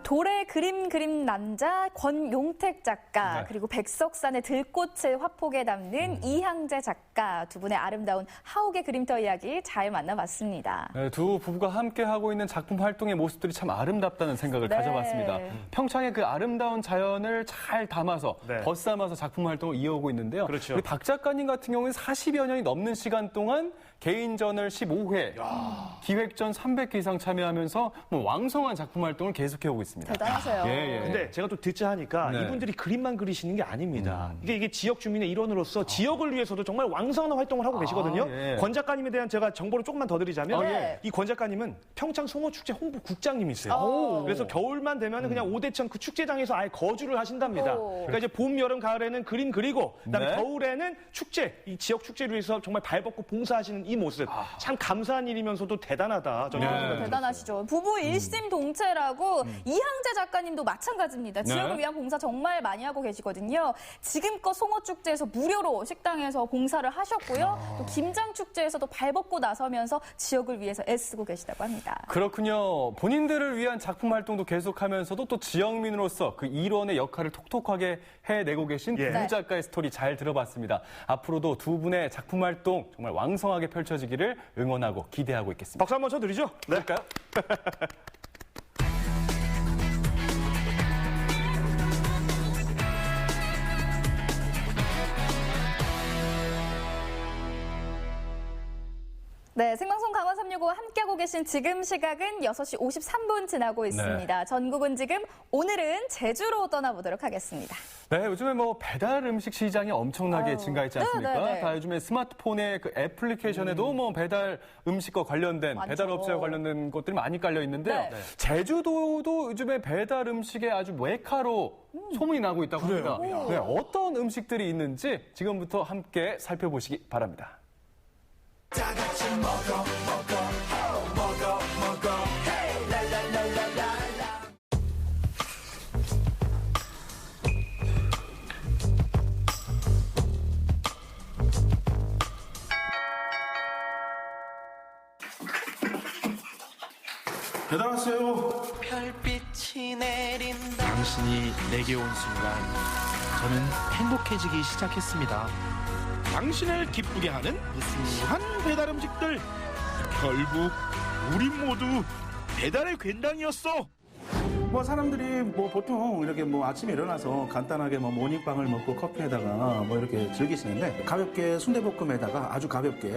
Speaker 3: 돌의 그림 남자 권용택 작가, 그리고 백석산의 들꽃을 화폭에 담는 이향재 작가, 두 분의 아름다운 하옥의 그림터 이야기 잘 만나봤습니다.
Speaker 2: 네, 두 부부가 함께 하고 있는 작품 활동의 모습들이 참 아름답다는 생각을 가져봤습니다. 평창의 그 아름다운 자연을 잘 담아서 벗삼아서 작품 활동을 이어오고 있는데요.
Speaker 4: 그렇죠.
Speaker 2: 우리 박 작가님 같은 경우는 40여 년이 넘는 시간 동안 개인전을 15회, 기획전 300개 이상 참여하면서 뭐 왕성한 작품 활동을 계속해오고 있습니다.
Speaker 3: 대단하세요.
Speaker 4: 근데 제가 또 듣자 하니까 이분들이 그림만 그리시는 게 아닙니다. 이게 지역 주민의 일원으로서 지역을 위해서도 정말 왕성한 활동을 하고 계시거든요. 권 작가님에 대한 제가 정보를 조금만 더 드리자면 이 권 작가님은 평창 송어축제 홍보국장님이세요. 그래서 겨울만 되면 그냥 오대천 그 축제장에서 아예 거주를 하신답니다. 그러니까 이제 봄, 여름, 가을에는 그림 그리고 그다음에 겨울에는 축제, 이 지역 축제를 위해서 정말 발벗고 봉사하시는 이 모습 참 감사한 일이면서도 대단하다.
Speaker 3: 대단하시죠. 부부 일심동체라고 이향재 작가님도 마찬가지입니다. 지역을 위한 봉사 정말 많이 하고 계시거든요. 지금껏 송어축제에서 무료로 식당에서 봉사를 하셨고요. 또 김장축제에서도 발벗고 나서면서 지역을 위해서 애쓰고 계시다고 합니다.
Speaker 2: 그렇군요. 본인들을 위한 작품 활동도 계속하면서도 또 지역민으로서 그 일원의 역할을 톡톡하게 해내고 계신 부부 작가의 스토리 잘 들어봤습니다. 앞으로도 두 분의 작품 활동 정말 왕성하게 펼쳐지기를 응원하고 기대하고 있겠습니다.
Speaker 4: 박수 한번 쳐드리죠.
Speaker 2: 그럴까요?
Speaker 3: 네, 생방송 강원 365 함께하고 계신 지금 시각은 6시 53분 지나고 있습니다. 전국은 지금 오늘은 제주로 떠나보도록 하겠습니다.
Speaker 2: 네, 요즘에 뭐 배달 음식 시장이 엄청나게 증가했지 않습니까? 다 요즘에 스마트폰의 그 애플리케이션에도 뭐 배달 음식과 관련된 배달업체와 관련된 것들이 많이 깔려 있는데요. 제주도도 요즘에 배달 음식의 아주 메카로 소문이 나고 있다고 합니다. 네, 어떤 음식들이 있는지 지금부터 함께 살펴보시기 바랍니다.
Speaker 13: 다 같이 먹어 헤이 랄랄랄랄랄라.
Speaker 14: 배달 왔어요.
Speaker 13: 별빛이 내린다.
Speaker 14: 당신이 내게 온 순간 저는 행복해지기 시작했습니다. 당신을 기쁘게 하는 무수한 배달 음식들. 결국 우린 모두 배달의 괜당이었어.
Speaker 15: 뭐 사람들이 뭐 보통 이렇게 뭐 아침에 일어나서 간단하게 뭐 모닝빵을 먹고 커피에다가 뭐 이렇게 즐기시는데 가볍게 순대볶음에다가 아주 가볍게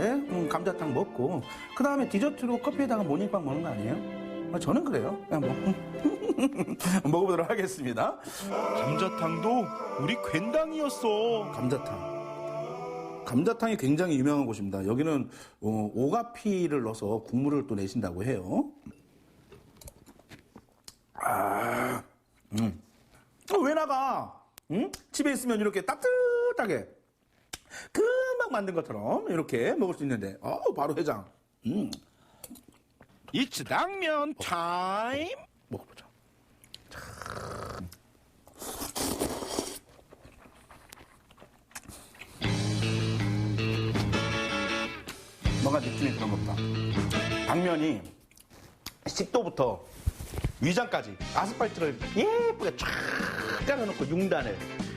Speaker 15: 감자탕 먹고 그 다음에 디저트로 커피에다가 모닝빵 먹는 거 아니에요? 저는 그래요. 그냥 뭐 먹어보도록 하겠습니다.
Speaker 14: 감자탕도 우리 괜당이었어.
Speaker 15: 감자탕이 굉장히 유명한 곳입니다. 여기는 오가피를 넣어서 국물을 또 내신다고 해요. 왜 나가? 응? 집에 있으면 이렇게 따뜻하게 금방 만든 것처럼 이렇게 먹을 수 있는데 바로 해장.
Speaker 14: It's 당면 타임.
Speaker 15: 먹어보자. 뭔가 느낌이 그런 겁니다. 당면이 10도부터 위장까지 아스팔트를 예쁘게 쫙 깔아놓고 6단을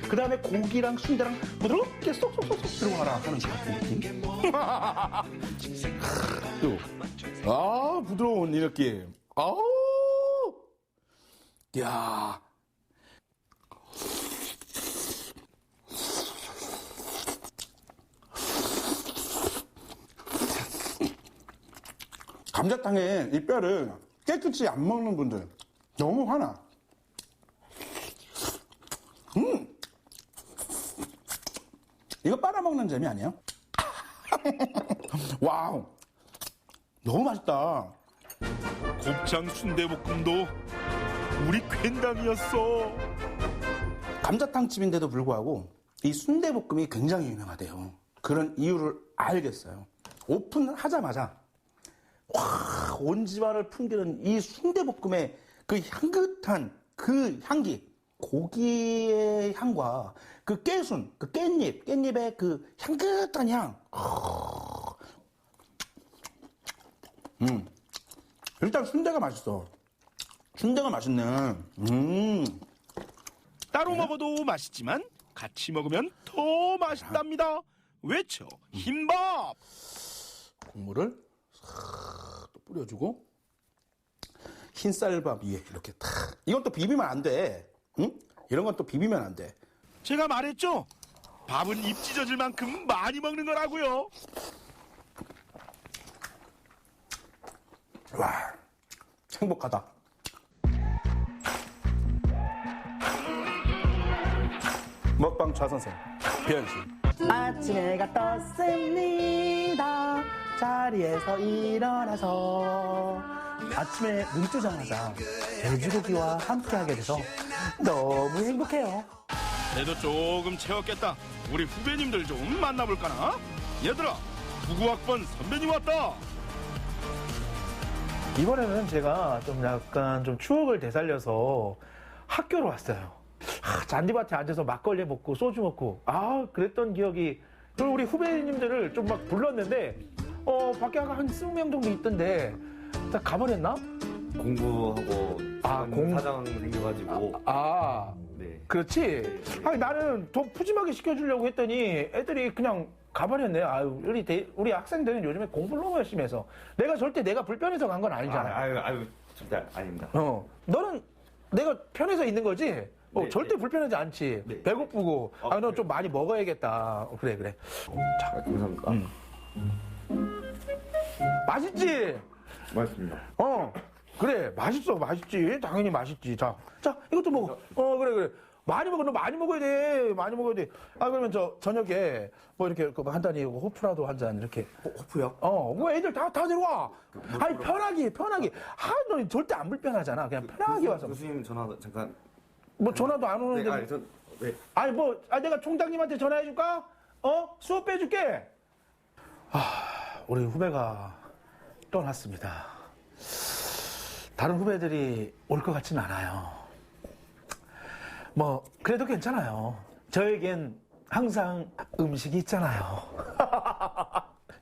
Speaker 15: 그 다음에 고기랑 순대랑 부드럽게 쏙쏙쏙 들어가라 하는 것 같은 느낌. 부드러운 이 느낌. 야. 감자탕에 이 뼈를 깨끗이 안 먹는 분들 너무 화나. 이거 빨아먹는 재미 아니에요? 와우, 너무 맛있다.
Speaker 14: 곱창 순대볶음도 우리 괜당이었어.
Speaker 15: 감자탕집인데도 불구하고 이 순대볶음이 굉장히 유명하대요. 그런 이유를 알겠어요. 오픈하자마자 온 집안을 풍기는 이 순대볶음의 그 향긋한 그 향기, 고기의 향과 그 깨순, 그 깻잎의 그 향긋한 향. 일단 순대가 맛있어. 순대가 맛있네.
Speaker 14: 따로 먹어도 맛있지만 같이 먹으면 더 맛있답니다. 외쳐 흰밥.
Speaker 15: 국물을 싹 뿌려주고 흰쌀밥 위에 이렇게 탁. 이건 또 비비면 안 돼. 응? 이런 건 또 비비면 안 돼.
Speaker 14: 제가 말했죠. 밥은 입 찢어질 만큼 많이 먹는 거라고요.
Speaker 15: 와, 행복하다. 먹방 좌선생 변신. 아침에 해가 떴습니다. 자리에서 일어나서 아침에 눈 뜨자마자 돼지고기와 함께하게 돼서 너무 행복해요.
Speaker 14: 배도 조금 채웠겠다. 우리 후배님들 좀 만나볼까나? 얘들아, 99학번 선배님 왔다.
Speaker 15: 이번에는 제가 좀 약간 좀 추억을 되살려서 학교로 왔어요. 잔디밭에 앉아서 막걸리 먹고 소주 먹고 그랬던 기억이. 그리고 우리 후배님들을 좀 막 불렀는데 밖에 한 20명 정도 있던데 다 가버렸나?
Speaker 16: 공부하고 사장 생겨가지고 네.
Speaker 15: 그렇지. 나는 더 푸짐하게 시켜주려고 했더니 애들이 그냥 가버렸네. 우리 학생들은 요즘에 공부를 너무 열심히 해서 내가 절대 내가 불편해서 간 건 아니잖아.
Speaker 16: 절대 아닙니다.
Speaker 15: 너는 내가 편해서 있는 거지?
Speaker 16: 네,
Speaker 15: 절대 불편하지 않지.
Speaker 16: 네.
Speaker 15: 배고프고 너 좀 많이 먹어야겠다. 그래.
Speaker 16: 자, 감사합니다.
Speaker 15: 맛있지?
Speaker 16: 맛있습니다.
Speaker 15: 그래, 맛있지. 당연히 맛있지. 자, 이것도 먹어. 그래. 많이 먹어. 너 많이 먹어야 돼. 그러면 저녁에 뭐 이렇게 한 잔이 호프라도 한 잔 이렇게.
Speaker 16: 호프요?
Speaker 15: 뭐 애들 다 데려와. 편하게. 너 절대 안 불편하잖아. 그냥 편하게 와서.
Speaker 16: 교수님 전화 잠깐.
Speaker 15: 뭐 전화도 안 오는데.
Speaker 16: 네.
Speaker 15: 내가 총장님한테 전화해줄까? 수업 빼줄게. 우리 후배가 떠났습니다. 다른 후배들이 올 것 같진 않아요. 그래도 괜찮아요. 저에겐 항상 음식이 있잖아요.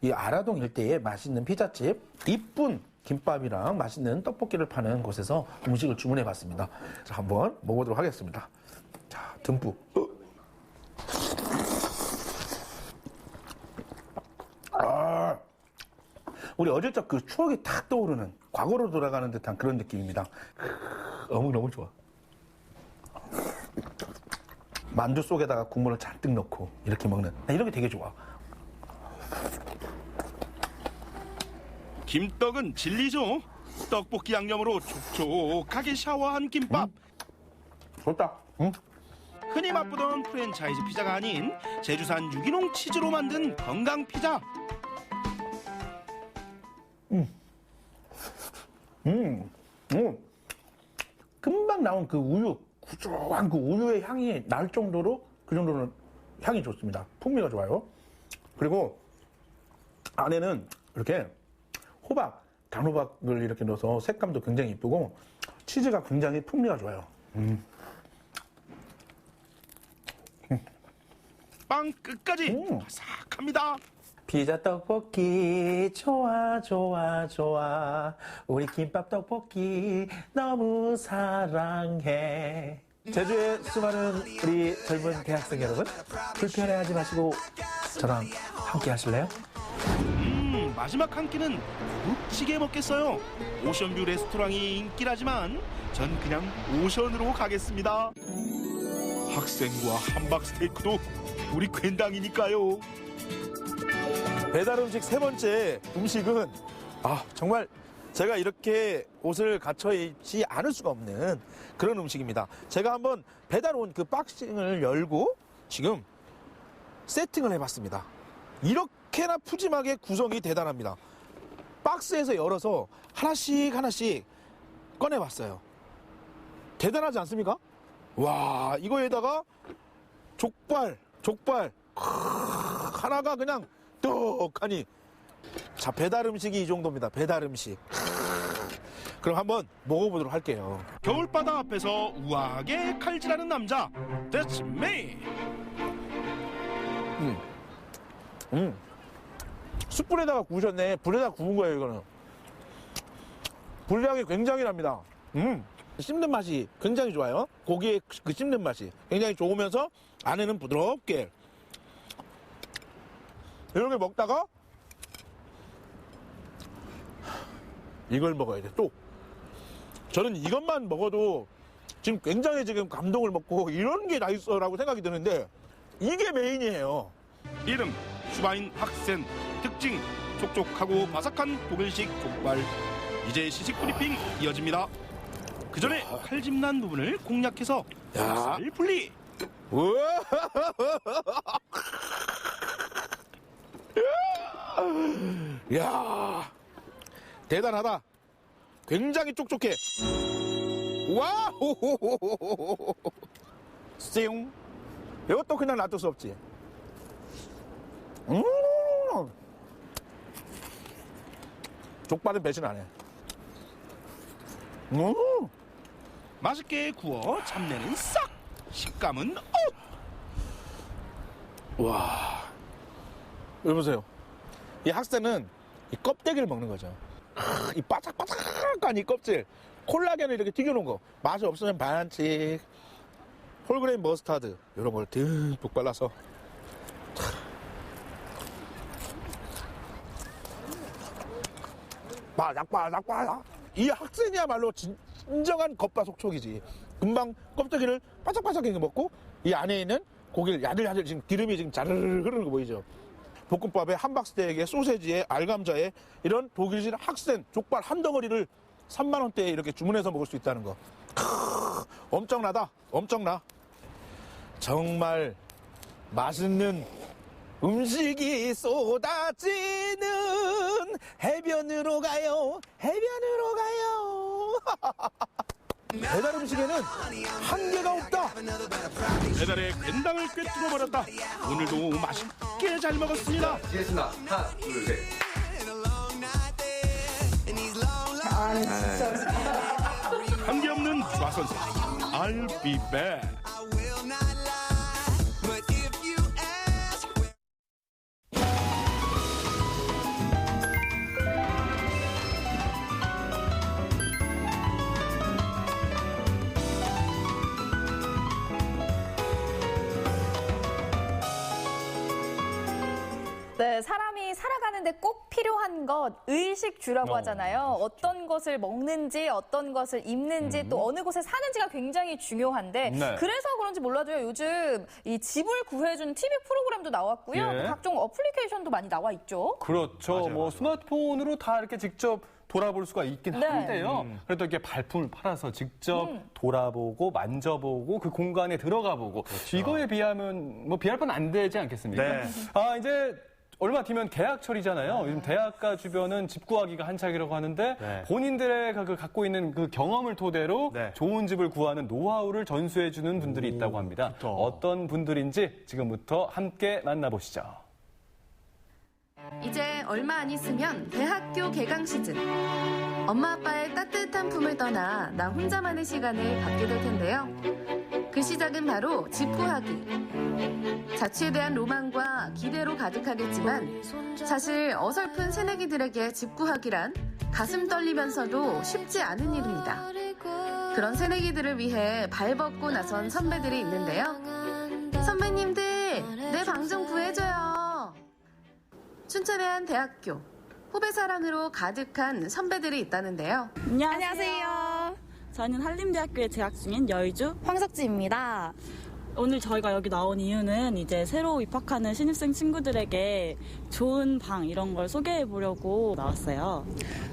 Speaker 15: 이 아라동 일대에 맛있는 피자집, 이쁜 김밥이랑 맛있는 떡볶이를 파는 곳에서 음식을 주문해 봤습니다. 자, 한번 먹어보도록 하겠습니다. 자, 듬뿍. 우리 어릴 적 그 추억이 탁 떠오르는 과거로 돌아가는 듯한 그런 느낌입니다. 너무 좋아. 만두 속에다가 국물을 잔뜩 넣고 이렇게 먹는, 나 이런 게 되게 좋아.
Speaker 14: 김떡은 진리죠. 떡볶이 양념으로 촉촉하게 샤워한 김밥.
Speaker 15: 좋다. 응?
Speaker 14: 흔히 맛보던 프랜차이즈 피자가 아닌 제주산 유기농 치즈로 만든 건강 피자.
Speaker 15: 금방 나온 그 우유, 구수한 그 우유의 향이 날 정도로 그 정도는 향이 좋습니다. 풍미가 좋아요. 그리고 안에는 이렇게 단호박을 이렇게 넣어서 색감도 굉장히 이쁘고 치즈가 굉장히 풍미가 좋아요.
Speaker 14: 빵 끝까지 바삭합니다.
Speaker 15: 피자 떡볶이 좋아 우리 김밥 떡볶이 너무 사랑해. 제주의 수많은 우리 젊은 대학생 여러분, 불편해하지 마시고 저랑 함께 하실래요?
Speaker 14: 마지막 한 끼는 고급지게 먹겠어요. 오션뷰 레스토랑이 인기라지만 전 그냥 오션으로 가겠습니다. 학생과 함박 스테이크도 우리 괜당이니까요.
Speaker 15: 배달 음식 세 번째 음식은 정말 제가 이렇게 옷을 갖춰 입지 않을 수가 없는 그런 음식입니다. 제가 한번 배달 온 그 박싱을 열고 지금 세팅을 해봤습니다. 이렇게나 푸짐하게 구성이 대단합니다. 박스에서 열어서 하나씩 꺼내봤어요. 대단하지 않습니까? 와, 이거에다가 족발 하나가 그냥 떡하니. 자, 배달 음식이 이 정도입니다. 배달 음식. 그럼 한번 먹어보도록 할게요.
Speaker 14: 겨울바다 앞에서 우아하게 칼질하는 남자. That's me.
Speaker 15: 숯불에다가 구우셨네. 불에다 구운 거예요, 이거는. 분량이 굉장히 납니다. 씹는 맛이 굉장히 좋아요. 고기의 그 씹는 맛이 굉장히 좋으면서 안에는 부드럽게. 이렇게 먹다가 이걸 먹어야 돼. 또 저는 이것만 먹어도 지금 굉장히 지금 감동을 먹고 이런 게 다 있어라고 생각이 드는데 이게 메인이에요.
Speaker 14: 이름 슈바인 학센. 특징 촉촉하고 바삭한 독일식 족발. 이제 시식 브리핑 이어집니다. 그 전에 칼집난 부분을 공략해서 살 분리.
Speaker 15: 야, 대단하다. 굉장히 촉촉해. 와우. 쌩. 이것도 그냥 놔둘 수 없지. 족발은 배신 안 해.
Speaker 14: 맛있게 구워 잡내는 싹. 식감은
Speaker 15: 와. 여기 보세요. 이 학생은 이 껍데기를 먹는 거죠. 이 바삭바삭한 이 껍질. 콜라겐을 이렇게 튀겨놓은 거. 맛이 없으면 반칙. 홀그레인 머스타드 이런 걸 듬뿍 발라서. 바삭바삭바삭. 이 학생이야말로 진정한 겉바속촉이지. 금방 껍데기를 바삭바삭하게 먹고 이 안에 있는 고기를 야들야들 지금 기름이 지금 자르르 흐르는 거 보이죠? 볶음밥에 함박스테이크에 소세지에 알감자에 이런 독일식 학생 족발 한 덩어리를 3만 원대에 이렇게 주문해서 먹을 수 있다는 거. 엄청나다. 엄청나. 정말 맛있는 음식이 쏟아지는 해변으로 가요. 해변으로 가요. 배달 음식에는 한계가 없다.
Speaker 14: 배달의 괜당을 꿰뚫어 버렸다. 오늘도 맛있게 잘 먹었습니다.
Speaker 16: 지냈습니다. 하나, 둘, 셋.
Speaker 14: 한계 없는 주아 선생. I'll be back.
Speaker 3: 네, 사람이 살아가는데 꼭 필요한 것, 의식주라고 하잖아요. 어떤 것을 먹는지, 어떤 것을 입는지, 또 어느 곳에 사는지가 굉장히 중요한데,
Speaker 2: 네.
Speaker 3: 그래서 그런지 몰라도요, 요즘 이 집을 구해주는 TV 프로그램도 나왔고요.
Speaker 2: 예.
Speaker 3: 또 각종 어플리케이션도 많이 나와 있죠.
Speaker 2: 그렇죠. 뭐 스마트폰으로 다 이렇게 직접 돌아볼 수가 있긴
Speaker 3: 네.
Speaker 2: 한데요. 그래도 이렇게 발품을 팔아서 직접 돌아보고 만져보고 그 공간에 들어가 보고 이거에 비하면 뭐 비할 건 안 되지 않겠습니까?
Speaker 4: 네.
Speaker 2: 아, 이제 얼마 뒤면 개학철이잖아요. 요즘 대학가 주변은 집 구하기가 한창이라고 하는데 본인들의 그 갖고 있는 그 경험을 토대로 좋은 집을 구하는 노하우를 전수해주는 분들이 있다고 합니다. 좋다. 어떤 분들인지 지금부터 함께 만나보시죠.
Speaker 17: 이제 얼마 안 있으면 대학교 개강 시즌. 엄마 아빠의 따뜻한 품을 떠나 나 혼자만의 시간을 갖게 될 텐데요. 그 시작은 바로 집 구하기. 자취에 대한 로망과 기대로 가득하겠지만 사실 어설픈 새내기들에게 집 구하기란 가슴 떨리면서도 쉽지 않은 일입니다. 그런 새내기들을 위해 발벗고 나선 선배들이 있는데요. 선배님들, 내 방 좀 구해줘요. 춘천의 한 대학교. 후배 사랑으로 가득한 선배들이 있다는데요.
Speaker 18: 안녕하세요. 저는 한림대학교에 재학 중인 여의주 황석지입니다. 오늘 저희가 여기 나온 이유는 이제 새로 입학하는 신입생 친구들에게 좋은 방 이런 걸 소개해 보려고 나왔어요.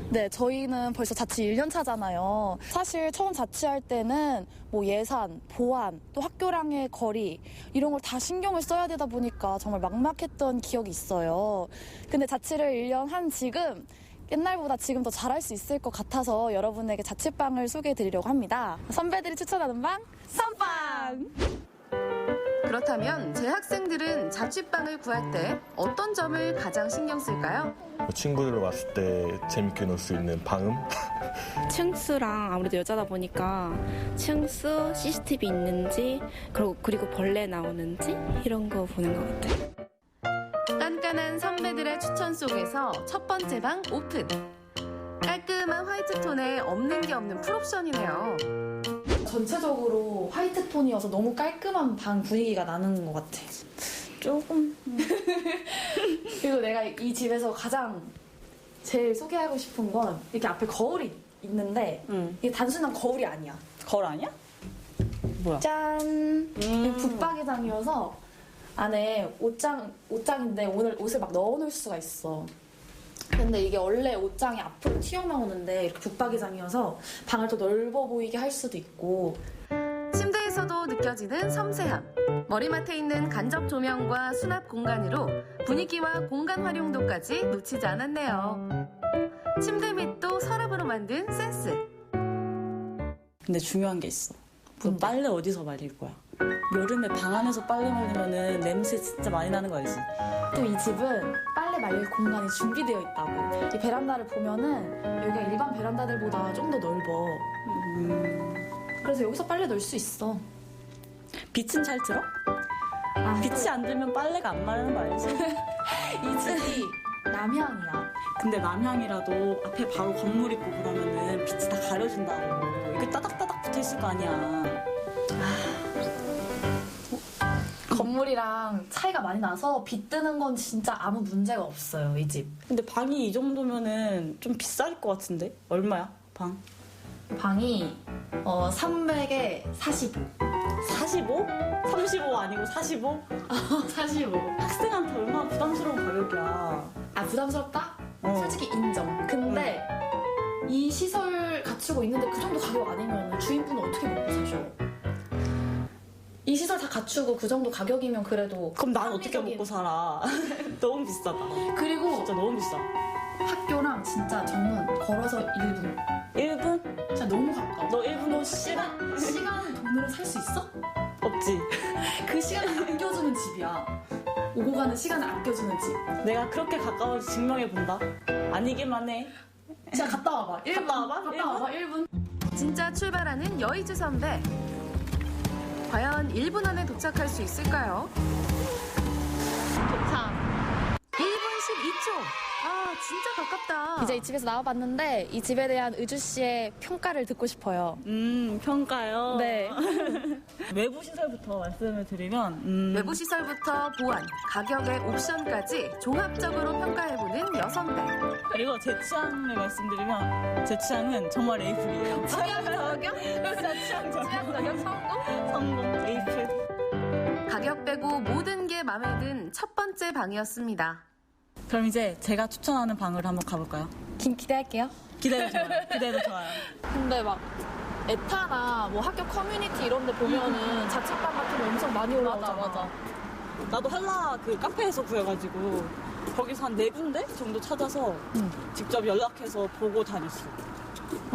Speaker 19: 네, 저희는 벌써 자취 1년 차잖아요. 사실 처음 자취할 때는 뭐 예산, 보안, 또 학교랑의 거리 이런 걸 다 신경을 써야 되다 보니까 정말 막막했던 기억이 있어요. 근데 자취를 1년 한 지금 옛날보다 지금 더 잘할 수 있을 것 같아서 여러분에게 자취방을 소개해드리려고 합니다. 선배들이 추천하는 방, 선빵!
Speaker 17: 그렇다면 재학생들은 자취방을 구할 때 어떤 점을 가장 신경 쓸까요?
Speaker 20: 친구들 왔을 때 재밌게 놀 수 있는 방음?
Speaker 21: 층수랑 아무래도 여자다 보니까 층수, CCTV 있는지 그리고 벌레 나오는지 이런 거 보는 것 같아요.
Speaker 17: 깐깐한 선배들의 추천 속에서 첫 번째 방 오픈. 깔끔한 화이트톤에 없는 게 없는 풀옵션이네요.
Speaker 19: 전체적으로 화이트톤이어서 너무 깔끔한 방 분위기가 나는 것 같아. 조금. 그리고 내가 이 집에서 가장 제일 소개하고 싶은 건 이렇게 앞에 거울이 있는데 이게 단순한 거울이 아니야.
Speaker 18: 거울 아니야? 뭐야?
Speaker 19: 짠! 붙박이장이어서 안에 옷장인데 오늘 옷을 막 넣어놓을 수가 있어. 근데 이게 원래 옷장이 앞으로 튀어나오는데 이렇게 붙박이장이어서 방을 더 넓어 보이게 할 수도 있고.
Speaker 17: 침대에서도 느껴지는 섬세함. 머리맡에 있는 간접 조명과 수납 공간으로 분위기와 공간 활용도까지 놓치지 않았네요. 침대 밑도 서랍으로 만든 센스.
Speaker 18: 근데 중요한 게 있어. 너 빨래 어디서 말릴 거야? 여름에 방 안에서 빨래 말리면은 냄새 진짜 많이 나는 거 알지?
Speaker 19: 또 이 집은 빨래 말릴 공간이 준비되어 있다고. 이 베란다를 보면은 여기가 일반 베란다들보다 좀 더 넓어. 그래서 여기서 빨래 넣을 수 있어.
Speaker 18: 빛은 잘 들어? 빛이 안 들면 빨래가 안 마르는 거 알지?
Speaker 19: 이 집이 남향이야.
Speaker 18: 근데 남향이라도 앞에 바로 건물 있고 그러면은 빛이 다 가려진다고. 이게 따닥따닥 붙어 있을 거 아니야.
Speaker 19: 건물이랑 차이가 많이 나서 빛 뜨는 건 진짜 아무 문제가 없어요, 이 집.
Speaker 18: 근데 방이 이 정도면은 좀 비쌀 것 같은데? 얼마야, 방?
Speaker 19: 방이 300에 45.
Speaker 18: 45? 35 아니고 45?
Speaker 19: 45.
Speaker 18: 학생한테 얼마나 부담스러운 가격이야.
Speaker 19: 아, 부담스럽다? 솔직히 인정. 근데 이 시설 갖추고 있는데 그 정도 가격 아니면 주인분은 어떻게 먹고 사셔? 이 시설 다 갖추고 그 정도 가격이면 그래도.
Speaker 18: 그럼 난 어떻게 먹고 살아? 너무 비싸다.
Speaker 19: 그리고
Speaker 18: 진짜 너무 비싸.
Speaker 19: 학교랑 진짜 정문 걸어서 1분.
Speaker 18: 1분?
Speaker 19: 진짜 너무 가까워.
Speaker 18: 너 1분
Speaker 19: 너 시간을 돈으로 살 수 있어?
Speaker 18: 없지.
Speaker 19: 그 시간을 아껴주는 집이야. 오고 가는 시간을 아껴주는 집.
Speaker 18: 내가 그렇게 가까운지 증명해본다. 아니기만 해.
Speaker 19: 진짜 갔다 와봐. 1분.
Speaker 18: 갔다 와봐.
Speaker 19: 1분.
Speaker 17: 진짜 출발하는 여의주 선배. 과연 1분 안에 도착할 수 있을까요?
Speaker 19: 도착.
Speaker 17: 1분 12초. 아, 진짜 가깝다.
Speaker 19: 이제 이 집에서 나와봤는데 이 집에 대한 의주 씨의 평가를 듣고 싶어요.
Speaker 18: 평가요?
Speaker 19: 네.
Speaker 18: 외부 시설부터 말씀을 드리면
Speaker 17: 외부 시설부터 보안, 가격의 옵션까지 종합적으로 평가해보는 여선배.
Speaker 18: 그리고 제 취향을 말씀드리면 제 취향은 정말 에이플이에요.
Speaker 17: 취향 저격?
Speaker 18: 취향
Speaker 17: 저격 성공?
Speaker 18: 성공, 에이플.
Speaker 17: 가격 빼고 모든 게 마음에 든 첫 번째 방이었습니다.
Speaker 18: 그럼 이제 제가 추천하는 방으로 한번 가볼까요?
Speaker 19: 기대할게요.
Speaker 18: 기대도 좋아요. 기대도 좋아요.
Speaker 19: 근데 막 에타나 뭐 학교 커뮤니티 이런 데 보면은 자취방 같은 거 엄청 많이 올라오잖아.
Speaker 18: 맞아. 나도 한라 그 카페에서 구해가지고 거기서 한 4군데 정도 찾아서 직접 연락해서 보고 다녔어.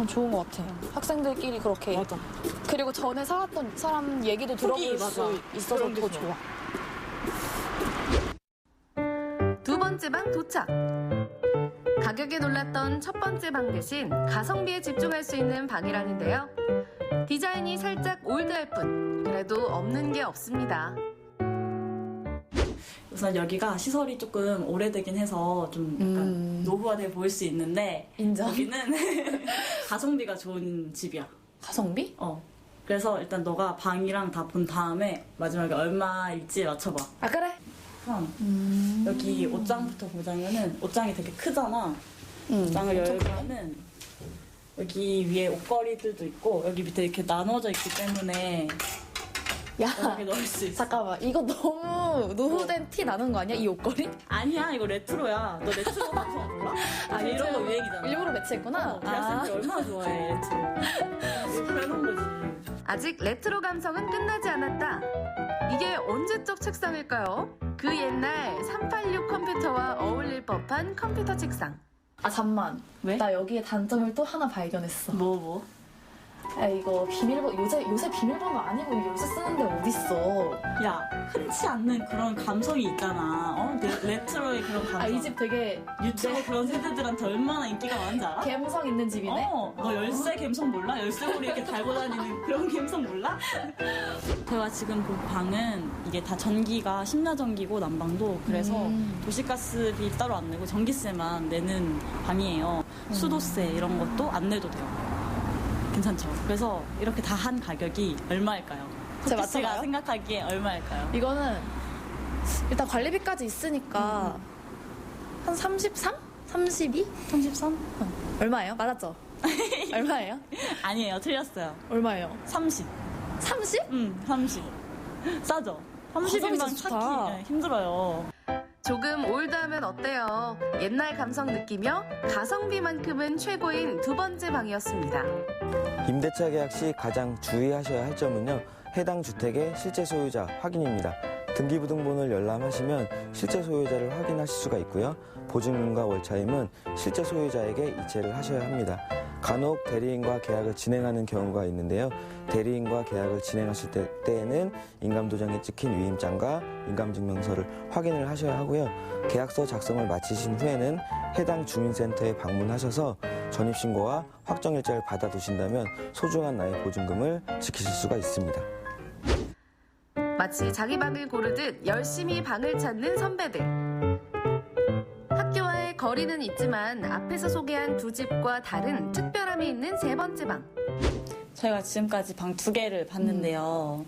Speaker 19: 좋은 것 같아. 학생들끼리 그렇게.
Speaker 18: 맞아.
Speaker 19: 그리고 전에 살았던 사람 얘기도 들어볼 수 있어서 더 좋아.
Speaker 17: 두 번째 방 도착. 가격에 놀랐던 첫 번째 방 대신 가성비에 집중할 수 있는 방이라는데요. 디자인이 살짝 올드할 뿐 그래도 없는 게 없습니다.
Speaker 18: 우선 여기가 시설이 조금 오래되긴 해서 좀 약간 노후화돼 보일 수 있는데
Speaker 19: 인정.
Speaker 18: 여기는 가성비가 좋은 집이야.
Speaker 19: 가성비?
Speaker 18: 그래서 일단 너가 방이랑 다 본 다음에 마지막에 얼마일지 맞춰봐.
Speaker 19: 아, 그래?
Speaker 18: 여기 옷장부터 보자면은 옷장이 되게 크잖아. 옷장을 열면은 여기 위에 옷걸이들도 있고 여기 밑에 이렇게 나눠져 있기 때문에
Speaker 19: 야,
Speaker 18: 여기 넣을 수 있어.
Speaker 19: 잠깐만. 이거 너무 노후된 티 나는 거 아니야? 이 옷걸이?
Speaker 18: 아니야, 이거 레트로야. 너 레트로 감성 몰라?
Speaker 19: 아,
Speaker 18: 이런 거 유행이잖아.
Speaker 19: 일부러 매치했구나.
Speaker 18: 대학생들 얼마나 좋아해, 레트로. 이거 해놓은 거지.
Speaker 17: 아직 레트로 감성은 끝나지 않았다. 이게 언제적 책상일까요? 그 옛날 386 컴퓨터와 어울릴 법한 컴퓨터 책상.
Speaker 19: 아 잠만.
Speaker 18: 왜?
Speaker 19: 나 여기에 단점을 또 하나 발견했어.
Speaker 18: 뭐?
Speaker 19: 아 이거 비밀번호 요새 비밀번호 아니고 이거 요새 쓰는데 어딨어.
Speaker 18: 야, 흔치 않는 그런 감성이 있잖아. 레트로의 그런 감성.
Speaker 19: 아 이 집 되게
Speaker 18: 유튜브 그런 세대들한테 얼마나 인기가 많은지 알아?
Speaker 19: 감성 있는 집이네.
Speaker 18: 너 열쇠 감성 몰라? 열쇠고리 이렇게 달고 다니는 그런 감성 몰라? 제가 지금 본 방은 이게 다 전기가 심야전기고 난방도 그래서 도시가스비 따로 안 내고 전기세만 내는 방이에요. 수도세 이런 것도 안 내도 돼요. 괜찮죠? 그래서 이렇게 다 한 가격이 얼마일까요?
Speaker 19: 제가
Speaker 18: 토끼 씨가
Speaker 19: 맞춰봐요?
Speaker 18: 생각하기에 얼마일까요?
Speaker 19: 이거는 일단 관리비까지 있으니까 한 33? 32?
Speaker 18: 33?
Speaker 19: 얼마예요? 맞았죠? 얼마예요?
Speaker 18: 아니에요. 틀렸어요.
Speaker 19: 얼마예요?
Speaker 18: 30.
Speaker 19: 30?
Speaker 18: 응, 30. 싸죠? 30이면
Speaker 19: 가성비 좋다.
Speaker 18: 찾기 힘들어요.
Speaker 17: 조금 올드하면 어때요? 옛날 감성 느끼며 가성비만큼은 최고인 두 번째 방이었습니다.
Speaker 7: 임대차 계약 시 가장 주의하셔야 할 점은요. 해당 주택의 실제 소유자 확인입니다. 등기부등본을 열람하시면 실제 소유자를 확인하실 수가 있고요. 보증금과 월차임은 실제 소유자에게 이체를 하셔야 합니다. 간혹 대리인과 계약을 진행하는 경우가 있는데요. 대리인과 계약을 진행하실 때에는 인감도장에 찍힌 위임장과 인감증명서를 확인을 하셔야 하고요. 계약서 작성을 마치신 후에는 해당 주민센터에 방문하셔서 전입신고와 확정일자를 받아두신다면 소중한 나의 보증금을 지키실 수가 있습니다.
Speaker 17: 마치 자기 방을 고르듯 열심히 방을 찾는 선배들. 학교와의 거리는 있지만 앞에서 소개한 두 집과 다른 특별함이 있는 세 번째 방.
Speaker 18: 저희가 지금까지 방 2개를 봤는데요.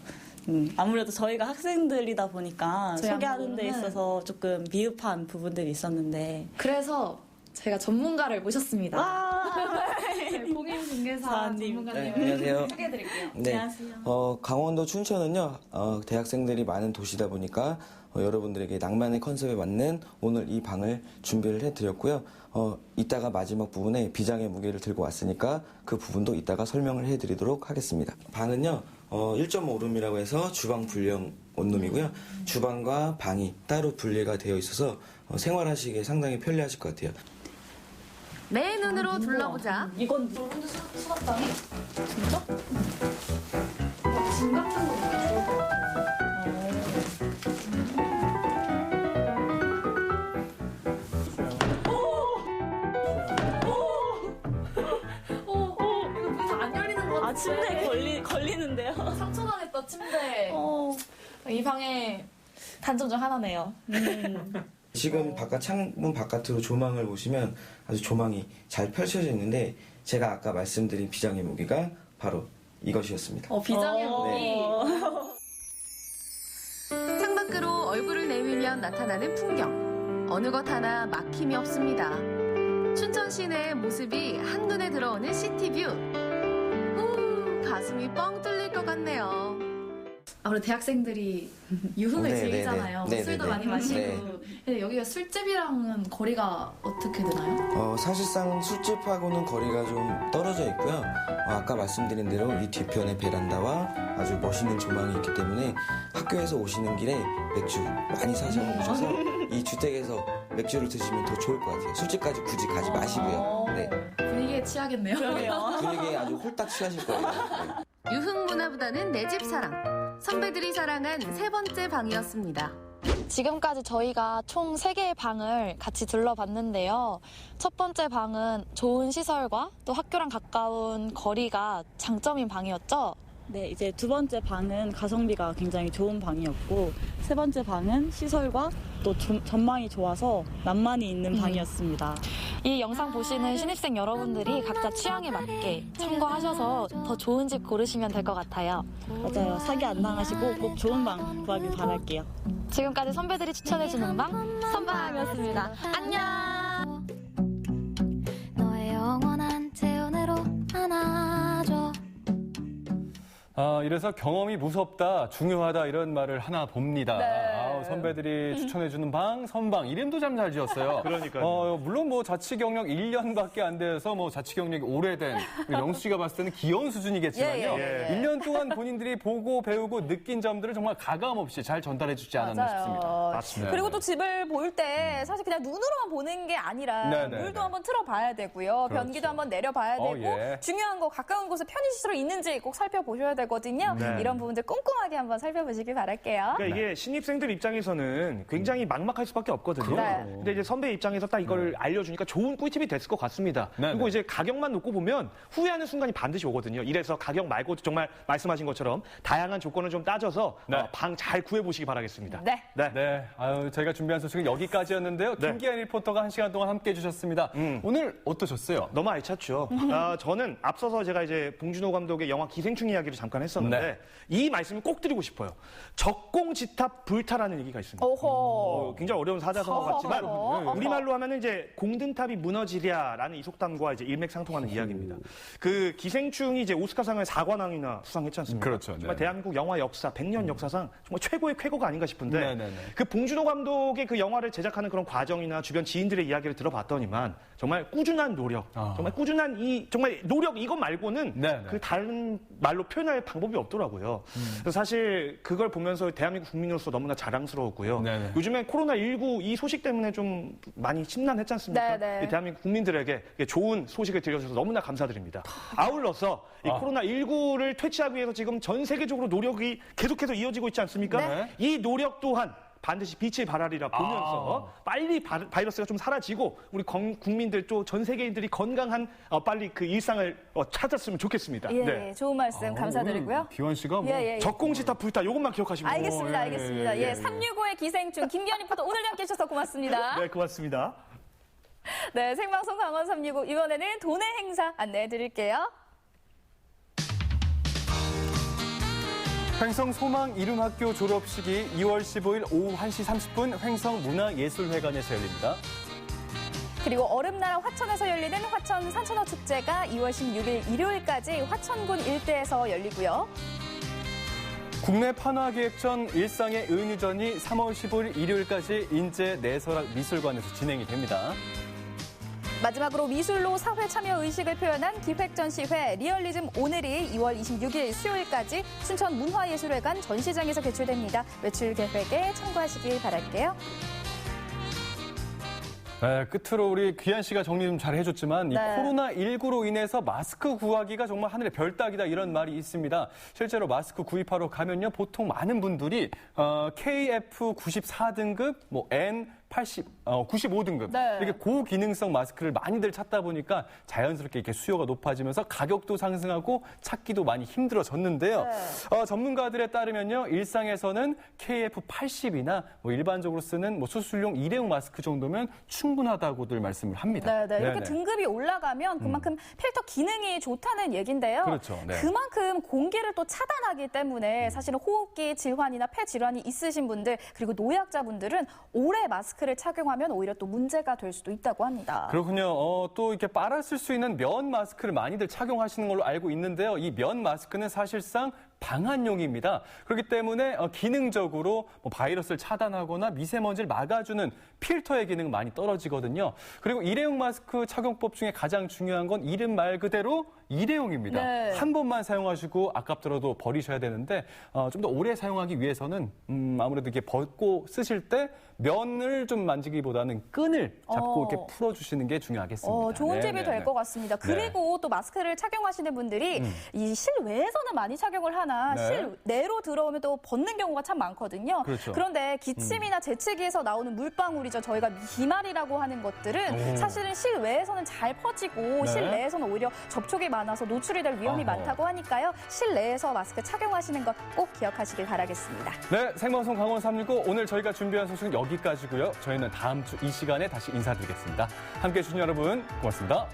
Speaker 18: 아무래도 저희가 학생들이다 보니까
Speaker 19: 저희
Speaker 18: 소개하는 데
Speaker 19: 안무는
Speaker 18: 있어서 조금 미흡한 부분들이 있었는데
Speaker 19: 그래서 제가 전문가를 모셨습니다. 공인중개사 전문가님
Speaker 7: 네, 안녕하세요.
Speaker 19: 소개해드릴게요.
Speaker 7: 네.
Speaker 19: 안녕하세요.
Speaker 7: 강원도 춘천은요, 대학생들이 많은 도시다 보니까 여러분들에게 낭만의 컨셉에 맞는 오늘 이 방을 준비를 해드렸고요. 이따가 마지막 부분에 비장의 무게를 들고 왔으니까 그 부분도 이따가 설명을 해드리도록 하겠습니다. 방은요, 1.5룸이라고 해서 주방 분리형 원룸이고요. 주방과 방이 따로 분리가 되어 있어서 생활하시기에 상당히 편리하실 것 같아요.
Speaker 17: 내 눈으로 둘러보자.
Speaker 18: 이건
Speaker 19: 넓은데 수납장이? 진짜? 짐 같은 거 되게 좋을 것 이거 문이 안 열리는 것 같아.
Speaker 18: 침대에 걸리는데요?
Speaker 19: 상처당했다, 침대. 이 방의 단점 중 하나네요.
Speaker 7: 지금 바깥 창문 바깥으로 조망을 보시면 아주 조망이 잘 펼쳐져 있는데 제가 아까 말씀드린 비장의 무기가 바로 이것이었습니다.
Speaker 19: 비장의 무기.
Speaker 17: 창밖으로 얼굴을 내밀면 나타나는 풍경. 어느 것 하나 막힘이 없습니다. 춘천 시내의 모습이 한눈에 들어오는 시티뷰. 가슴이 뻥 뚫릴 것 같네요.
Speaker 19: 아무래도 대학생들이 유흥을
Speaker 7: 네,
Speaker 19: 즐기잖아요.
Speaker 7: 네, 네.
Speaker 19: 술도
Speaker 7: 네,
Speaker 19: 많이
Speaker 7: 네.
Speaker 19: 마시고.
Speaker 7: 네.
Speaker 19: 근데 여기가 술집이랑은 거리가 어떻게 되나요?
Speaker 7: 사실상 술집하고는 거리가 좀 떨어져 있고요. 아까 말씀드린 대로 이 뒤편에 베란다와 아주 멋있는 조망이 있기 때문에 학교에서 오시는 길에 맥주 많이 사서 오셔서 이 주택에서 맥주를 드시면 더 좋을 것 같아요. 술집까지 굳이 가지 마시고요. 네.
Speaker 19: 분위기에 취하겠네요.
Speaker 7: 분위기에 아주 홀딱 취하실 거예요. 네.
Speaker 17: 유흥 문화보다는 내 집 사랑. 선배들이 사랑한 세 번째 방이었습니다.
Speaker 22: 지금까지 저희가 총 3개의 방을 같이 둘러봤는데요. 첫 번째 방은 좋은 시설과 또 학교랑 가까운 거리가 장점인 방이었죠?
Speaker 18: 네, 이제 두 번째 방은 가성비가 굉장히 좋은 방이었고 세 번째 방은 시설과 또 전망이 좋아서 낭만이 있는 방이었습니다.
Speaker 22: 이 영상 보시는 신입생 여러분들이 각자 취향에 맞게 참고하셔서 더 좋은 집 고르시면 될 것 같아요.
Speaker 18: 맞아요. 사기 안 당하시고 꼭 좋은 방 구하길 바랄게요.
Speaker 22: 지금까지 선배들이 추천해주는 방 선방이었습니다. 안녕!
Speaker 23: 너의 영원한 재혼으로 안아줘.
Speaker 2: 이래서 경험이 무섭다, 중요하다 이런 말을 하나 봅니다. 선배들이 추천해주는 방, 선방, 이름도 참 잘 지었어요.
Speaker 4: 그러니까요.
Speaker 2: 물론 뭐 자치 경력 1년밖에 안 돼서 뭐 자치 경력이 오래된 영수 씨가 봤을 때는 귀여운 수준이겠지만요. 1년 동안 본인들이 보고 배우고 느낀 점들을 정말 가감 없이 잘 전달해주지 않았나 싶습니다.
Speaker 3: 맞습니다. 그리고 또 집을 볼 때 사실 그냥 눈으로만 보는 게 아니라 물도 한번 틀어봐야 되고요.
Speaker 2: 그렇죠.
Speaker 3: 변기도 한번 내려봐야 되고 중요한 거 가까운 곳에 편의시설이 있는지 꼭 살펴보셔야 되거든요. 이런 부분들 꼼꼼하게 한번 살펴보시길 바랄게요.
Speaker 4: 그러니까 이게 신입생들 입장에서는 굉장히 막막할 수밖에 없거든요. 근데 이제 선배 입장에서 딱 이걸 알려주니까 좋은 꿀팁이 됐을 것 같습니다. 그리고 이제 가격만 놓고 보면 후회하는 순간이 반드시 오거든요. 이래서 가격 말고도 정말 말씀하신 것처럼 다양한 조건을 좀 따져서 방 잘 구해보시기 바라겠습니다.
Speaker 2: 아유, 저희가 준비한 소식은 여기까지였는데요. 김기한 리포터가 1시간 동안 함께해 주셨습니다. 오늘 어떠셨어요?
Speaker 4: 너무 알찼죠. 저는 앞서서 제가 이제 봉준호 감독의 영화 기생충 이야기를 잠깐 했었는데 이 말씀을 꼭 드리고 싶어요. 적공지탑 불타라는 얘기가 있습니다. 굉장히 어려운 사자성어 같지만 우리말로 하면은 이제 공든탑이 무너지랴라는 이 속담과 이제 일맥상통하는 이야기입니다. 그 기생충이 이제 오스카상을 4관왕이나 수상했지 않습니까?
Speaker 2: 그렇죠.
Speaker 4: 정말 대한민국 영화 역사 100년 역사상 정말 최고의 쾌거가 아닌가 싶은데 그 봉준호 감독의 그 영화를 제작하는 그런 과정이나 주변 지인들의 이야기를 들어봤더니만 정말 꾸준한 노력, 정말 꾸준한 정말 노력 이것 말고는 그 다른 말로 표현할 방법이 없더라고요. 그래서 사실 그걸 보면서 대한민국 국민으로서 너무나 자랑스러웠고요. 요즘에 코로나19 이 소식 때문에 좀 많이 심란했지 않습니까? 대한민국 국민들에게 좋은 소식을 들려주셔서 너무나 감사드립니다. 아울러서 이 코로나19를 퇴치하기 위해서 지금 전 세계적으로 노력이 계속해서 이어지고 있지 않습니까? 이 노력 또한 반드시 빛의 발알이라 보면서 빨리 바이러스가 좀 사라지고 우리 국민들 또 전 세계인들이 건강한 빨리 그 일상을 찾았으면 좋겠습니다.
Speaker 3: 좋은 말씀 감사드리고요.
Speaker 2: 기원 씨가
Speaker 4: 적공지탑 불타 이것만 기억하시면
Speaker 3: 알겠습니다. 365의 기생충 김기한 리포터 오늘도 함께해 주셔서 고맙습니다.
Speaker 4: 네, 고맙습니다.
Speaker 3: 네, 생방송 강원 365 이번에는 도내 행사 안내해 드릴게요.
Speaker 2: 횡성 소망 이름학교 졸업식이 2월 15일 오후 1시 30분 횡성 문화예술회관에서 열립니다.
Speaker 3: 그리고 얼음나라 화천에서 열리는 화천 산천어 축제가 2월 16일 일요일까지 화천군 일대에서 열리고요.
Speaker 2: 국내 판화기획전 일상의 은유전이 3월 15일 일요일까지 인제 내설학 미술관에서 진행이 됩니다.
Speaker 3: 마지막으로 미술로 사회 참여 의식을 표현한 기획전시회 리얼리즘 오늘이 2월 26일 수요일까지 춘천 문화예술회관 전시장에서 개최됩니다. 외출 계획에 참고하시길 바랄게요.
Speaker 2: 네, 끝으로 우리 귀한 씨가 정리 좀 잘 해줬지만 이 코로나19로 인해서 마스크 구하기가 정말 하늘의 별 따기다 이런 말이 있습니다. 실제로 마스크 구입하러 가면요 보통 많은 분들이 KF94 등급, 뭐 N95등급 이렇게 고기능성 마스크를 많이들 찾다 보니까 자연스럽게 이렇게 수요가 높아지면서 가격도 상승하고 찾기도 많이 힘들어졌는데요. 전문가들에 따르면요 일상에서는 KF80이나 뭐 일반적으로 쓰는 뭐 수술용 일회용 마스크 정도면 충분하다고들 말씀을 합니다.
Speaker 3: 이렇게 등급이 올라가면 그만큼 필터 기능이 좋다는 얘긴데요.
Speaker 2: 그렇죠.
Speaker 3: 그만큼 공기를 또 차단하기 때문에 사실은 호흡기 질환이나 폐 질환이 있으신 분들 그리고 노약자분들은 오래 마스크를 착용하면 오히려 또 문제가 될 수도 있다고 합니다.
Speaker 2: 그렇군요. 또 이렇게 빨아 쓸 수 있는 면 마스크를 많이들 착용하시는 걸로 알고 있는데요. 이 면 마스크는 사실상 방한용입니다. 그렇기 때문에 기능적으로 뭐 바이러스를 차단하거나 미세먼지를 막아주는 필터의 기능은 많이 떨어지거든요. 그리고 일회용 마스크 착용법 중에 가장 중요한 건 이름 말 그대로 일회용입니다. 한 번만 사용하시고 아깝더라도 버리셔야 되는데 좀 더 오래 사용하기 위해서는 아무래도 이렇게 벗고 쓰실 때 면을 좀 만지기보다는 끈을 잡고 이렇게 풀어주시는 게 중요하겠습니다.
Speaker 3: 좋은 팁이 될 것 같습니다. 그리고 또 마스크를 착용하시는 분들이 이 실외에서는 많이 착용을 하나 실내로 들어오면 또 벗는 경우가 참 많거든요. 그런데 기침이나 재채기에서 나오는 물방울이죠. 저희가 비말이라고 하는 것들은 사실은 실외에서는 잘 퍼지고 실내에서는 오히려 접촉이 많아서 노출이 될 위험이 많다고 하니까요. 실내에서 마스크 착용하시는 것 꼭 기억하시길 바라겠습니다.
Speaker 2: 네, 생방송 강원 365 오늘 저희가 준비한 소식은 여기까지고요. 저희는 다음 주 이 시간에 다시 인사드리겠습니다. 함께해 주신 여러분 고맙습니다.